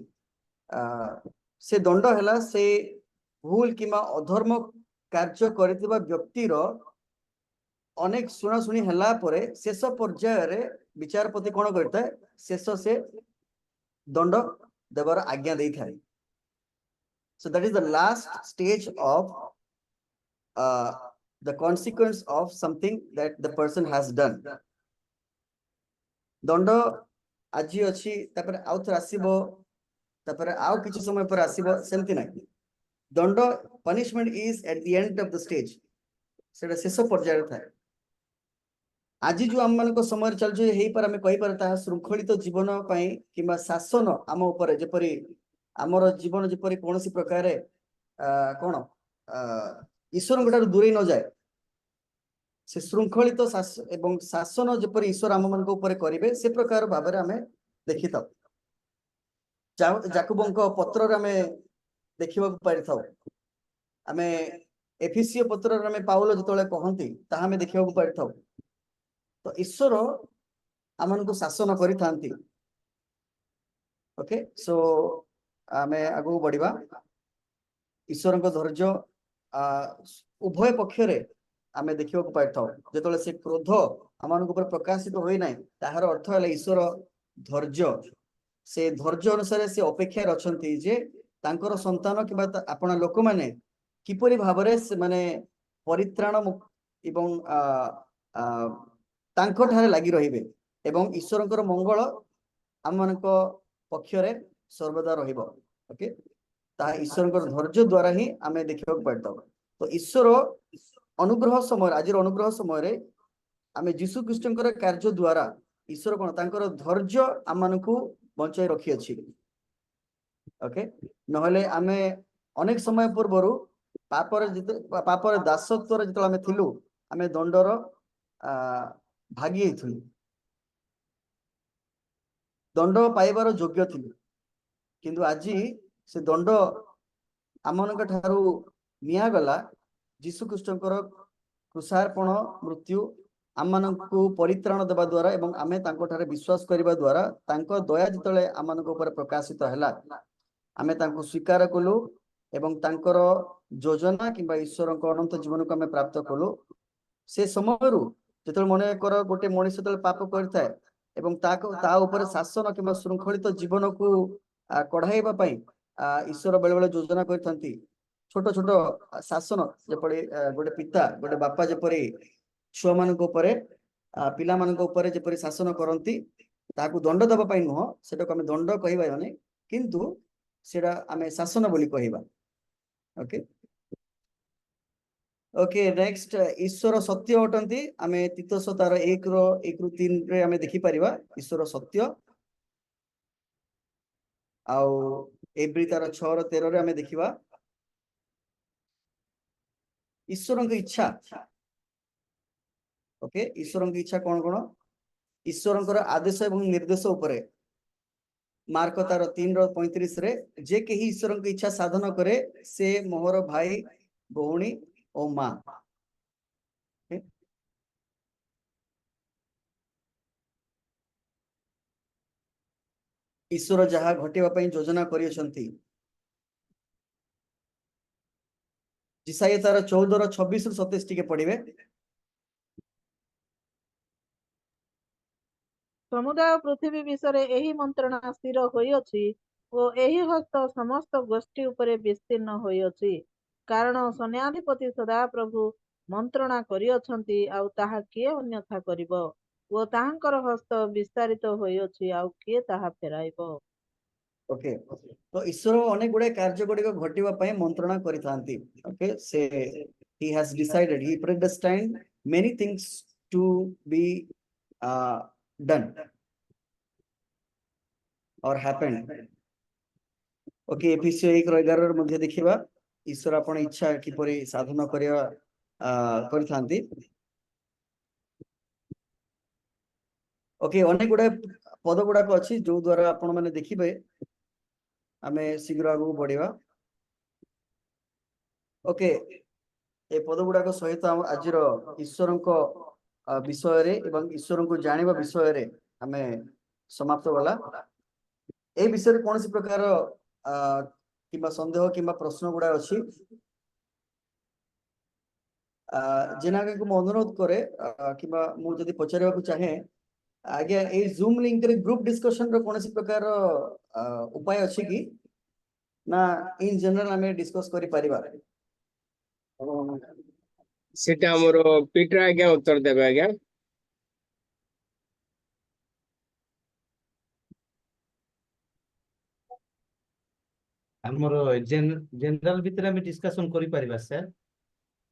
ସେ ଦଣ୍ଡ ହେଲା ସେ ଭୁଲ କିମ୍ବା ଅଧର୍ମ କାର୍ଯ୍ୟ କରିଥିବା ବ୍ୟକ୍ତିର ଅନେକ ଶୁଣାଶୁଣି ହେଲା ପରେ ଶେଷ ପର୍ଯ୍ୟାୟରେ ବିଚାରପତି କଣ କରିଥାଏ, ଶେଷ ସେ ଦଣ୍ଡ ଦେବାର ଆଜ୍ଞା ଦେଇଥାଏ। So that is the last stage of the consequence of something that the person has done. ଦଣ୍ଡ ଆଜି ଅଛି, ତାପରେ ଆଉ ଥରେ ଆସିବ, ତାପରେ ଆଉ କିଛି ସମୟ ପରେ ଆସିବ, ସେମିତି ନାହିଁ। ଦଣ୍ଡ punishment is at the end of the stage, ସେଟା ଶେଷ ପର୍ଯ୍ୟାୟରେ ଥାଏ। ଆଜି ଯୋଉ ଆମମାନଙ୍କ ସମୟରେ ଚାଲିଛି, ହେଇପାରେ ଆମେ କହିପାରେ ତାହା ଶୃଙ୍ଖଳିତ ଜୀବନ ପାଇଁ କିମ୍ବା ଶାସନ ଆମ ଉପରେ, ଯେପରି ଆମର ଜୀବନ ଯେପରି କୌଣସି ପ୍ରକାରେ କଣ ଈଶ୍ୱରଙ୍କ ଠାରୁ ଦୂରେଇ ନଯାଏ, ସେ ଶୃଙ୍ଖଳିତ ଏବଂ ଶାସନ ଯେପରି ଈଶ୍ୱର ଆମମାନଙ୍କ ଉପରେ କରିବେ, ସେ ପ୍ରକାର ଭାବରେ ଆମେ ଦେଖିଥାଉ। ଯାକୁବଙ୍କ ପତ୍ରରେ ଆମେ ଦେଖିବାକୁ ପାରିଥାଉ। ଆମେ ଏଫେସୀୟ ପତ୍ରରେ ଆମେ ପାଉଲ ଯେତେବେଳେ କହନ୍ତି, ତାହା ଆମେ ଦେଖିବାକୁ ପାରିଥାଉ। ତ ଈଶ୍ୱର ଆମମାନଙ୍କୁ ଶାସନ କରିଥାନ୍ତି। ଓକେ, ସୋ ଆମେ ଆଗକୁ ବଢିବା। ଈଶ୍ୱରଙ୍କ ଧୈର୍ଯ୍ୟ ଉଭୟ ପକ୍ଷରେ आमे देखिବାକୁ पाइथाउ जेतले से क्रोध आमानक ऊपर प्रकाशित होई नाही ताहार अर्थ है ईश्वर धैर्य से धैर्य अनुसार से अपेक्षा अछंती जे तांकर संतान किबा आपण लोक माने किपरि भाबरे से माने परित्राण एवं तांको ठारे लागि रहिबे एवं ईश्वरकर मंगल आम मानक पक्षरे सर्वदा रहिबो ओके ता ईश्वरकर धैर्य द्वारा ही आमे देखिବାକୁ पाइथाउ तो ईश्वर अनुग्रह समय आज अनुग्रह समय आमे जीशु ख्रीष्टकर कार्य द्वारा ईश्वर कोन तांकर धैर्य आम मानकू बंचाई रखी अछि ओके नहले आमे अनेक समय पूर्वरु पापर दासत्वर जिते आमे थिलु आमे दंडर भागी थिलु दंड पाइबार योग्य थिलु किंतु आज से दंड आमनक ठारू निया गला जीशु ख्रीष्टकर कृषार्पण मृत्यु आम मानकू परित्राण देवा द्वारा एवं आमे तांको ठारे विश्वास करिबा द्वारा तांको दया जितले आम मानक ऊपर प्रकाशित हैला आमे तांको स्वीकार कलु एवं तांकर योजना किंबा ईश्वरक अनंत जीवन को आमे प्राप्त कलु से समयरु जेतले मने कर गोटे मनुष्य जेतले पाप करथाय एवं ता ऊपर शासन किंबा शृंखलित जीवन को कढ़ाइबा पई ईश्वर बेले बेले योजना करथंती छोट छोट शासन जेपरि गोटे पिता गोटे बापा जेपरि छुआ मानक ऊपर पिला मानक ऊपर जेपरि शासन करंती ताकू दंड देबा पई नुह सेटा को आमे दंड कहिबा नै किंतु सेटा आमे शासन बोली कहिबा ओके ओके नेक्स्ट ईश्वर सत्य अटंती आमे तीतस तार 1 रो 3 रे आमे देखि परिबा ईश्वर सत्य आउ एब्री तार 6 रो 13 रे आमे देखिबा ईश्वर की इच्छा ओके ईश्वर की इच्छा कौन कौन ईश्वर आदेश एवं निर्देश उपरे मार्क तार 3 रो 35 रे जे केही ईश्वर की इच्छा साधन करे से मोहर भाई भौणी और माँ ईश्वर जहा घटेवा पई योजना करियछंती जिसाई तार 14 रो 26 रो 27 टिके पढ़िबे समुदाय पृथ्वी विषय एही मंत्रणा स्थिर होइअछि ओ एही हस्त समस्त गोष्ठी उपरे विस्तीर्ण होइअछि कारण सैन्याधिपति सदा प्रभु मंत्रणा करिअछंती आउ ताहा किए अन्यथा करिबो ओ ताहांकर हस्त विस्तारित होइअछि आउ किए ताहा फेराइबो ओके तो ईश्वर अनेक गुडे कार्य गुडिक घटिबा पई मंत्रणा करिथांती ओके से he has decided he predestined many things to be done or happened okay एफिसियो 1 रो 11 रो मध्ये देखिबा ईश्वर अपन इच्छा किपरि साधन करिया करिथांती ओके अनेक गुडे पद गुडाक अछि जो द्वारा आपण माने देखिबे आमे शीघ्र आगु बढ़िबा ओके ए पद गुडाक सहित आज ईश्वरको विषय रे एवं ईश्वर को जानिबा विषय रे आमे समाप्त गला ए विषय रे कोनसी प्रकार किबा संदेह किबा प्रश्न गुडा अछि जेनाके को अनुरोध करे किबा मु जदी पचारिबा को चाहे आगे ए जूम लिंक रे ग्रुप डिस्कशन रो कोनसी प्रकार उपाय अछि कि ना इन जनरल हमें डिस्कस करि परिबा सेटा हमरो पीटर आज्ञा उत्तर देबे आज्ञा हमरो जनरल भितर हम डिस्कशन करि परिबा सर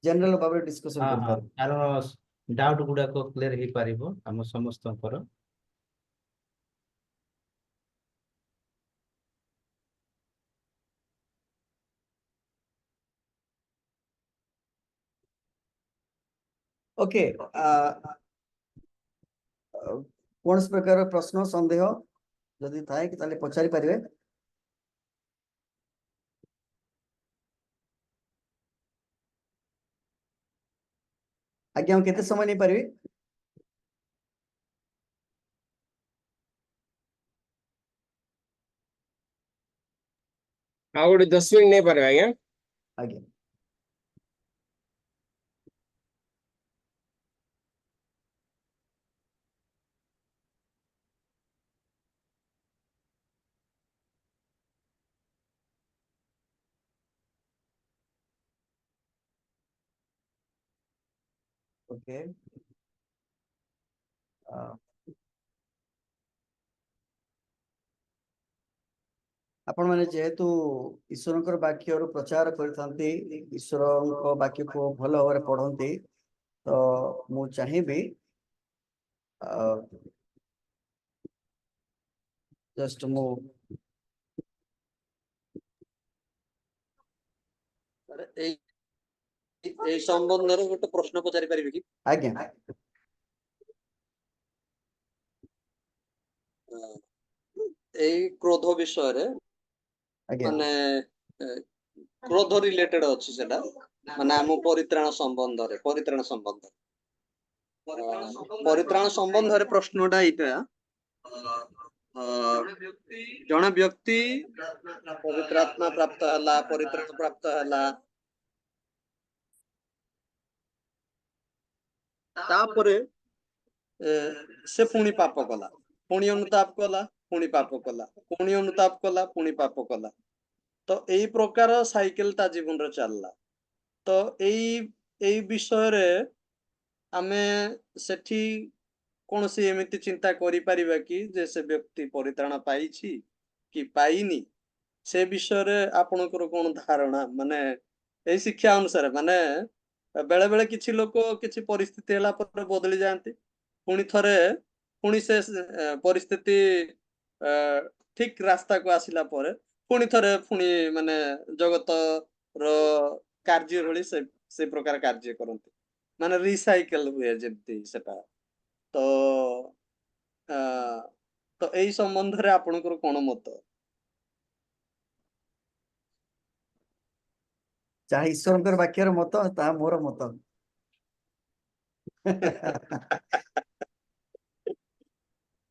जनरल भाबे डिस्कशन हां करि हां पार कारण डाउट गुडा को क्लियर ही परिबो हम समस्त पर ओके कोनस प्रकार प्रश्न संदेह जदि थाए कि ताले पचारि परिबे आज्ञा केते समय नहीं परिबे आ गोटे 10 मिनिट नहीं पारे आज्ञा आज्ञा ଓକେ ଆପଣ ମାନେ ଯେହେତୁ ଈଶ୍ୱରଙ୍କର ବାକ୍ୟରୁ ପ୍ରଚାର କରିଥାନ୍ତି, ଈଶ୍ୱରଙ୍କ ବାକ୍ୟକୁ ଭଲ ଭାବରେ ପଢନ୍ତି, ତ ମୁଁ ଚାହିଁବି ଜଷ୍ଟ ମୁଁ ଏଇ ସମ୍ବନ୍ଧରେ ଗୋଟେ ପ୍ରଶ୍ନ ପଚାରି ପାରିବି କି? ଆଜ୍ଞା ଏଇ କ୍ରୋଧ ବିଷୟରେ ଆଜ୍ଞା ମାନେ କ୍ରୋଧ ରିଲେଟେଡ ଅଛି ସେଟା, ମାନେ ଆମ ପରିତ୍ରାଣ ସମ୍ବନ୍ଧରେ ପରିତ୍ରାଣ ସମ୍ବନ୍ଧରେ ପ୍ରଶ୍ନଟା ଏଇଟା, ଜଣେ ବ୍ୟକ୍ତି ପବିତ୍ର ଆତ୍ମା ପ୍ରାପ୍ତ ହେଲା, ପରିତ୍ରାଣ ପ୍ରାପ୍ତ ହେଲା, ତାପରେ ସେ ପୁଣି ପାପ କଲା, ପୁଣି ଅନୁତାପ କଲା, ପୁଣି ପାପ କଲା, ପୁଣି ଅନୁତାପ କଲା, ପୁଣି ପାପ କଲା। ତ ଏଇ ପ୍ରକାର ସାଇକେଲ ତା ଜୀବନରେ ଚାଲିଲା। ତ ଏଇ ବିଷୟରେ ଆମେ ସେଠି କୌଣସି ଏମିତି ଚିନ୍ତା କରିପାରିବା କି ଯେ ସେ ବ୍ୟକ୍ତି ପରିତ୍ରାଣ ପାଇଛି କି ପାଇନି, ସେ ବିଷୟରେ ଆପଣଙ୍କର କଣ ଧାରଣା? ମାନେ ଏଇ ଶିକ୍ଷା ଅନୁସାରେ, ମାନେ ବେଳେ ବେଳେ କିଛି ଲୋକ କିଛି ପରିସ୍ଥିତି ହେଲା ପରେ ବଦଳି ଯାଆନ୍ତି, ପୁଣି ସେ ପରିସ୍ଥିତି ଠିକ ରାସ୍ତାକୁ ଆସିଲା ପରେ ପୁଣି ମାନେ ଜଗତର କାର୍ଯ୍ୟ ଭଳି ସେ ପ୍ରକାର କାର୍ଯ୍ୟ କରନ୍ତି, ମାନେ ରିସାଇକେଲ ହୁଏ ଯେମିତି ସେଟା। ତ ତ ଏଇ ସମ୍ବନ୍ଧରେ ଆପଣଙ୍କର କଣ ମତ? ଯାହା ଈଶ୍ୱରଙ୍କର ବାକ୍ୟର ମତ, ତାହା ମୋର ମତ।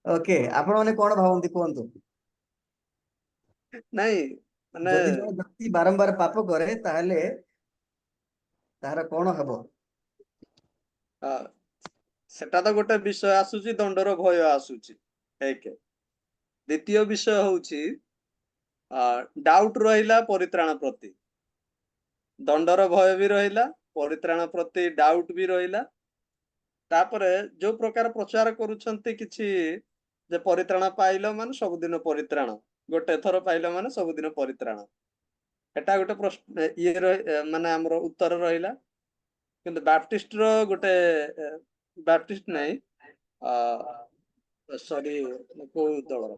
ଓକେ, ଆପଣ ମାନେ କଣ ଭାବନ୍ତି କୁହନ୍ତୁ? ନାଇଁ ମାନେ ଯଦି ଜଣେ ବ୍ୟକ୍ତି ବାରମ୍ବାର ପାପ କରେ ତାହେଲେ ତାହାର କଣ ହବ? ସେଟା ତ ଗୋଟେ ବିଷୟ ଆସୁଛି, ଦଣ୍ଡର ଭୟ ଆସୁଛି, ଏକ। ଦ୍ୱିତୀୟ ବିଷୟ ହଉଛି ଡାଉଟ ରହିଲା ପରିତ୍ରାଣ ପ୍ରତି, ଦଣ୍ଡର ଭୟ ବି ରହିଲା, ପରିତ୍ରାଣ ପ୍ରତି ଡାଉଟ ବି ରହିଲା। ତାପରେ ଯୋଉ ପ୍ରକାର ପ୍ରଚାର କରୁଛନ୍ତି କିଛି ଯେ ପରିତ୍ରାଣ ପାଇଲ ମାନେ ସବୁଦିନ ପରିତ୍ରାଣ, ଗୋଟେ ଥର ପାଇଲ ମାନେ ସବୁଦିନ ପରିତ୍ରାଣ, ଏଟା ଗୋଟେ ପ୍ରଶ୍ନ ମାନେ ଆମର ଉତ୍ତର ରହିଲା। କିନ୍ତୁ ବାପ୍ଟିଷ୍ଟ ର ଗୋଟେ ବାପ୍ଟିଷ୍ଟ ନାହିଁ, ସରି କୋଉ ଦଳର,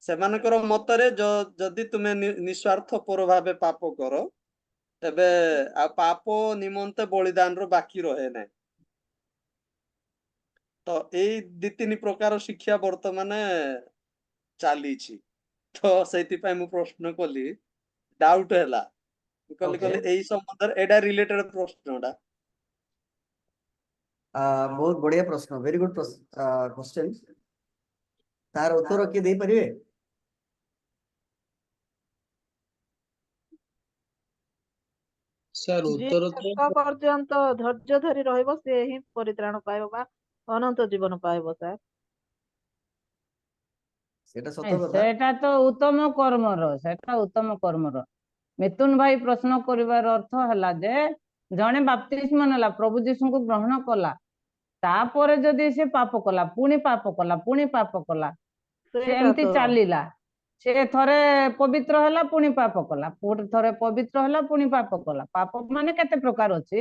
ସେମାନଙ୍କର ମତରେ ଯଦି ତୁମେ ନିସ୍ୱାର୍ଥପର ଭାବେ ପାପ କର, ତେବେ ଆଉ ପାପ ନିମନ୍ତେ ବଳିଦାନର ବାକି ରହେ ନାହିଁ। ତ ଏଇ 2-3 ପ୍ରକାର ଶିକ୍ଷା ବର୍ତ୍ତମାନ ଚାଲିଛି। ତ ସେଇଥିପାଇଁ ମୁଁ ପ୍ରଶ୍ନ କଲି, ଡାଉଟ ହେଲା, କହିଲି ଏଇ ସମ୍ବନ୍ଧରେ ଏଇଟା ରିଲେଟେଡ ପ୍ରଶ୍ନଟା। ବହୁତ ବଢିଆ ପ୍ରଶ୍ନ, ଭେରି ଗୁଡ କ୍ୱେଶ୍ଚନ। ତାର ଉତ୍ତର କିଏ ଦେଇପାରିବେ? ସାର୍ ଯିଏ ଉତ୍ତର ତ ଶେଷ ପର୍ଯ୍ୟନ୍ତ ଧୈର୍ଯ୍ୟ ଧରି ରହିବ ସେ ହିଁ ପରିତ୍ରାଣ ପାଇବ ବା ଅନନ୍ତ ଜୀବନ ପାଇବ ସାର୍। ସେଟା ସତ ନାଇଁ, କଥା। ସେଟା ତ ଉତ୍ତମ କର୍ମର। ମିଥୁନ ଭାଇ ପ୍ରଶ୍ନ କରିବାର ଅର୍ଥ ହେଲା ଯେ ଜଣେ ବାପ୍ତିସ୍ମ ନେଲା, ପ୍ରଭୁ ଯୀଶୁଙ୍କୁ ଗ୍ରହଣ କଲା, ତାପରେ ଯଦି ସେ ପାପ କଲା, ପୁଣି ପାପ କଲା, ପୁଣି ପାପ କଲା, ସେ ସେଇଟା ଏମିତି ତ ଚାଲିଲା, ସେ ଥରେ ପବିତ୍ର ହେଲା ପୁଣି ପାପ କଲା, ପୁଣି ଥରେ ପବିତ୍ର ହେଲା ପୁଣି ପାପ କଲା। ପାପ ମାନେ କେତେ ପ୍ରକାର ଅଛି,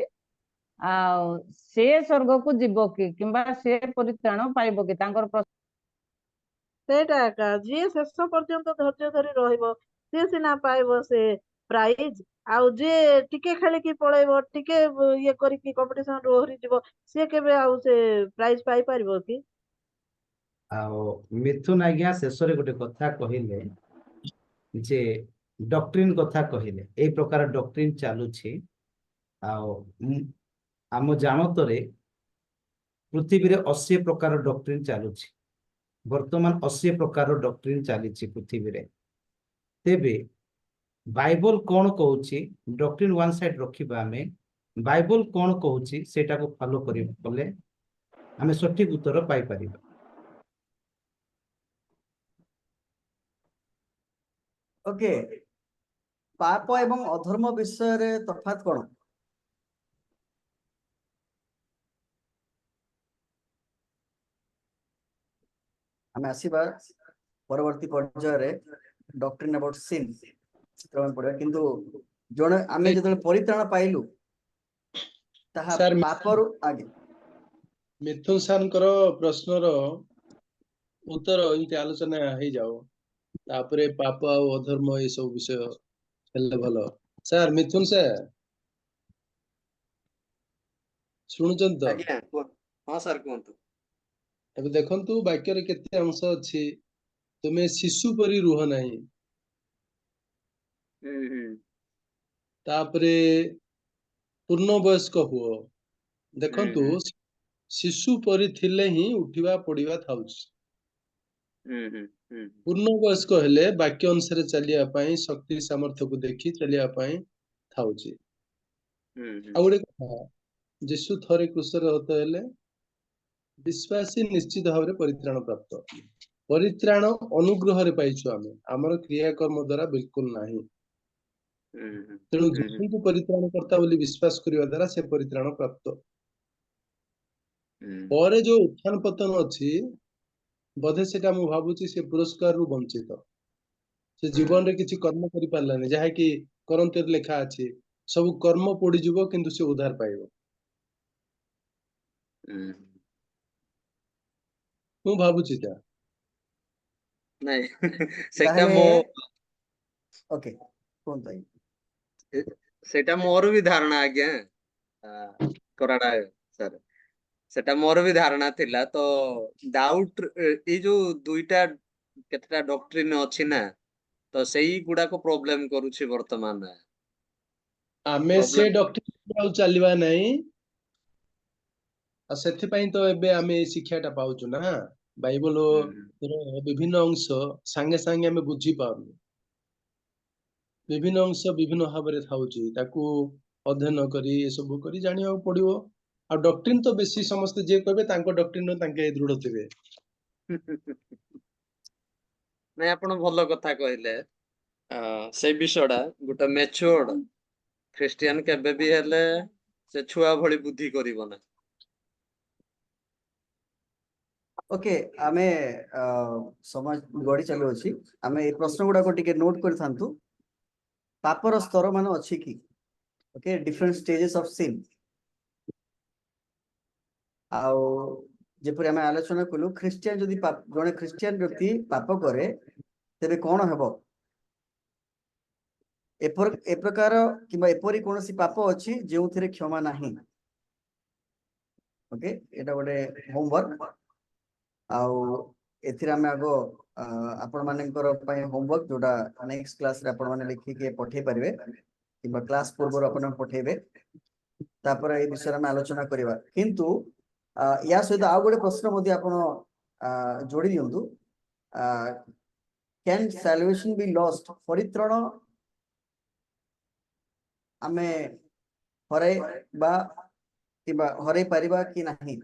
ଆଉ ସେ ସ୍ୱର୍ଗକୁ ଯିବ କି କିମ୍ବା ସେ ପରିତ୍ରାଣ ପାଇବ କି, ତାଙ୍କର ସେଇଟା ଏକା, ଯିଏ ଶେଷ ପର୍ଯ୍ୟନ୍ତ ଧୈର୍ଯ୍ୟ ଧରି ରହିବ ସିଏ ସିନା ପାଇବ ସେ ପ୍ରାଇଜ। ଆଉ ଯିଏ ଟିକେ ଖେଳିକି ପଳେଇବ, ଟିକେ ଇଏ କରିକି କମ୍ପିଟିସନ ରୁ ଓହରିଯିବ, ସିଏ କେବେ ଆଉ ସେ ପ୍ରାଇଜ ପାଇପାରିବ କି? ଆଉ ମିଥୁନ ଆଜ୍ଞା ଶେଷରେ ଗୋଟେ କଥା କହିଲେ ଯେ ଡକ୍ଟ୍ରିନ କଥା କହିଲେ, ଏଇ ପ୍ରକାର ଡକ୍ଟ୍ରିନ ଚାଲୁଛି। ଆଉ ଆମ ଜାଣତରେ ପୃଥିବୀରେ 80 ପ୍ରକାର ଡକ୍ଟ୍ରିନ ଚାଲୁଛି, ବର୍ତ୍ତମାନ 80 ପ୍ରକାର ଡକ୍ଟ୍ରିନ ଚାଲିଛି ପୃଥିବୀରେ। ତେବେ ବାଇବଲ କଣ କହୁଛି, ଡକ୍ଟ୍ରିନ ୱାନ୍ ସାଇଡ ରଖିବା, ଆମେ ବାଇବଲ କଣ କହୁଛି ସେଇଟାକୁ ଫଲୋ କଲେ ଆମେ ସଠିକ ଉତ୍ତର ପାଇପାରିବା। ଓକେ, ପାପ ଏବଂ ଅଧର୍ମ ବିଷୟରେ ତଫାତ୍ କଣ? आमे आसीबा परवर्ती पर्याय डॉक्ट्रिन अबाउट सिन क्रम पड़े किंतु जने आमे जतले परित्राण पाइलु ताहा सर पापरु आगे मिथुन सारଙ୍କର ପ୍ରଶ୍ନର ଉତ୍ତର ଏମିତି ଆଲୋଚନା ହେଇଯାଉ ତାପରେ ପାପ ଆଉ ଅଧର୍ମ ଏ ସବୁ ବିଷୟ ହେଲେ ଭଲ। ସାର୍ ମିଥୁନ ସାର୍ ଶୁଣୁଛନ୍ତି ତ? ଆଜ୍ଞା ହଁ ସାର୍ କୁହନ୍ତୁ। ଏବେ ଦେଖନ୍ତୁ ବାକ୍ୟରେ କେତେ ଅଂଶ ଅଛି। ତୁମେ ଶିଶୁ ପରି ରୁହ ନାହିଁ। ତାପରେ ପୂର୍ଣ୍ଣ ବୟସ୍କ ହୁଅ। ଦେଖନ୍ତୁ ଶିଶୁ ପରି ଥିଲେ ହିଁ ଉଠିବା ପଡିବା ଥାଉଛି। ପୂର୍ଣ୍ଣ ବୟସ୍କ ହେଲେ ବାକ୍ୟ ଅନୁସାରେ ଚାଲିବା ପାଇଁ ଶକ୍ତି ସାମର୍ଥ୍ୟକୁ ଦେଖି ଚାଲିବା ପାଇଁ ଥାଉଛି। ଆଉ ଗୋଟେ କଥା, ଯୀଶୁ ଥରେ କ୍ରୁଶରେ ହତ ହେଲେ ବିଶ୍ୱାସୀ ନିଶ୍ଚିତ ଭାବରେ ପରିତ୍ରାଣ ପ୍ରାପ୍ତ। ପରିତ୍ରାଣ ଅନୁଗ୍ରହରେ ପାଇଛୁ ଆମେ, ଆମର କ୍ରିୟାକର୍ମ ଦ୍ୱାରା ବିଲକୁଲ ନାହିଁ। ତେଣୁ ଯୀଶୁଙ୍କୁ ପରିତ୍ରାଣ କର୍ତ୍ତା ବୋଲି ବିଶ୍ୱାସ କରିବା ଦ୍ୱାରା ସେ ପରିତ୍ରାଣ ପ୍ରାପ୍ତ। ପରେ ଯୋଉ ଉତ୍ଥାନ ପତନ ଅଛି ବୋଧେ ସେଟା ମୁଁ ଭାବୁଛି ସେ ପୁରସ୍କାରରୁ ବଞ୍ଚିତ। ସେ ଜୀବନରେ କିଛି କର୍ମ କରିପାରିଲାନି, ଯାହାକି କରନ୍ତରେ ଲେଖା ଅଛି ସବୁ କର୍ମ ପୋଡିଯିବ କିନ୍ତୁ ସେ ଉଦ୍ଧାର ପାଇବ। ମୁଁ ଭାବୁଛି ତା ନାଇଁ ସେଟା ताहले ମୋ ओके कोन ताई ସେଟା ମୋର ବି ଧାରଣା ଆଜ୍ଞା କରାଡା ସାର୍, ସେଟା ମୋର ବି ଧାରଣା ଥିଲା। ତ ଡାଉଟ ଏଇ ଯୋଉ ଦୁଇଟା କେତେଟା ଡକ୍ଟ୍ରିନ ଅଛି ନା, ତ ସେଇ ଗୁଡାକ ପ୍ରୋବ୍ଲେମ କରୁଛି ବର୍ତ୍ତମାନ। ଆମେ ସେ ଡକ୍ଟ୍ରିନ ଆଉ ଚାଲିବା ନାହିଁ। ଆଉ ସେଥିପାଇଁ ତ ଏବେ ଆମେ ଏଇ ଶିକ୍ଷାଟା ପାଉଛୁ ନା, ବାଇବଲ ବିଭିନ୍ନ ଅଂଶ ସାଙ୍ଗେ ସାଙ୍ଗେ ଆମେ ବୁଝିପାରୁନୁ। ବିଭିନ୍ନ ଅଂଶ ବିଭିନ୍ନ ଭାବରେ ଥାଉଛି, ତାକୁ ଅଧ୍ୟୟନ କରି ଏସବୁ କରି ଜାଣିବାକୁ ପଡିବ। ଆଉ ଡକ୍ଟ୍ରିନ ତ ବେଶୀ ସମସ୍ତେ ଯିଏ କହିବେ ତାଙ୍କ ଡକ୍ଟ୍ରିନ ତାଙ୍କେ ଦୃଢ ଥିବେ। ନାଇଁ ଆପଣ ଭଲ କଥା କହିଲେ। ସେଇ ବିଷୟଟା ଗୋଟେ ମ୍ୟାଚୁର୍ଡ ଖ୍ରୀଷ୍ଟିଆନ କେବେ ବି ହେଲେ ସେ ଛୁଆ ଭଳି ବୁଦ୍ଧି କରିବ ନା। ओके आमे समाज गड़ी चलु अछि आमे ए प्रश्न गुडा को टिके नोट कर थांतु। पापर स्तर मान अछि कि okay different stages of sin आउ जेपरि आमे आलोचना कलु ख्रिस्टियन जदि जने ख्रिस्टियन व्यक्ति पाप करे तेबे कोन हेबो ए प्रकार किबा एपरि कोनोसी पाप अछि जेउथिरे क्षमा नाही। ओके एटा गोटे होमवर्क आउ एथिरा में आगो आपण मानकर पय होमवर्क जोटा नेक्स्ट क्लास रे आपण माने लिखि के पठे परिबे किबा क्लास पूर्व आपण पठेबे तापर ए विषय में आलोचना करिबा। किंतु या सहित आ गोटे प्रश्न मध्ये आपण जोड़ी दियंतु कैन सैल्वेशन बी लॉस्ट परित्राण आमे हरे बा किबा हरे परिबा कि नाही।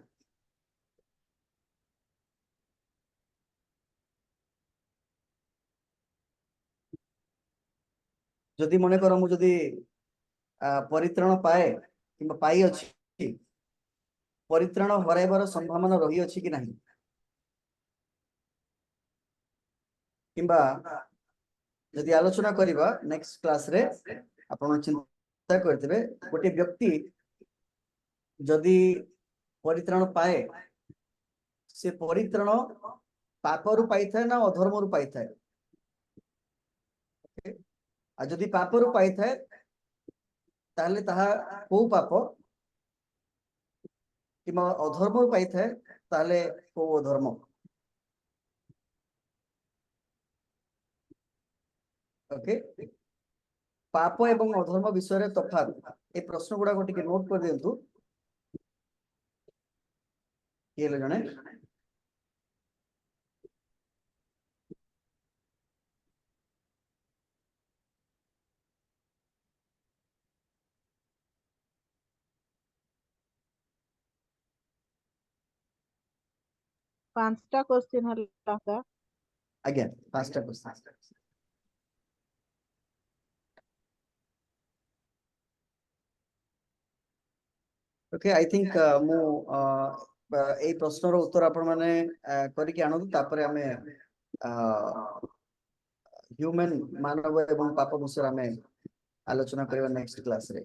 जदि मने कर मु जदि परित्राण पाए किबा पाई अछि परित्राण हराइबार संभावना रही अछि कि नाही किबा जदि आलोचना करिबा नेक्स्ट क्लास रे आपण चिंता करथिबे गोटे व्यक्ति जदि परित्राण पाए से परित्राण पापरु पाई थाए ना अधर्मरु पाई थाए। आ जदि पापरु पाई थाए ताहले ताहा को पाप किबा अधर्मरु पाई थाए ताहले को अधर्म। ओके पाप एवं अधर्म विषय रे तफात ए प्रश्न गुडा को टिके नोट कर दियंतु। ये ले जणे 5टा क्वेश्चन हल्ला का अगेन 5टा क्वेश्चन। ओके आई थिंक मु ଏଇ ପ୍ରଶ୍ନର ଉତ୍ତର ଆପଣ ମାନେ କରିକି ଆଣନ୍ତୁ, ତାପରେ ଆମେ ହ୍ୟୁମାନ୍ ମାନବ ଏବଂ ପାପ ବିଷୟରେ ଆମେ ଆଲୋଚନା କରିବା ନେକ୍ସଟ କ୍ଲାସରେ।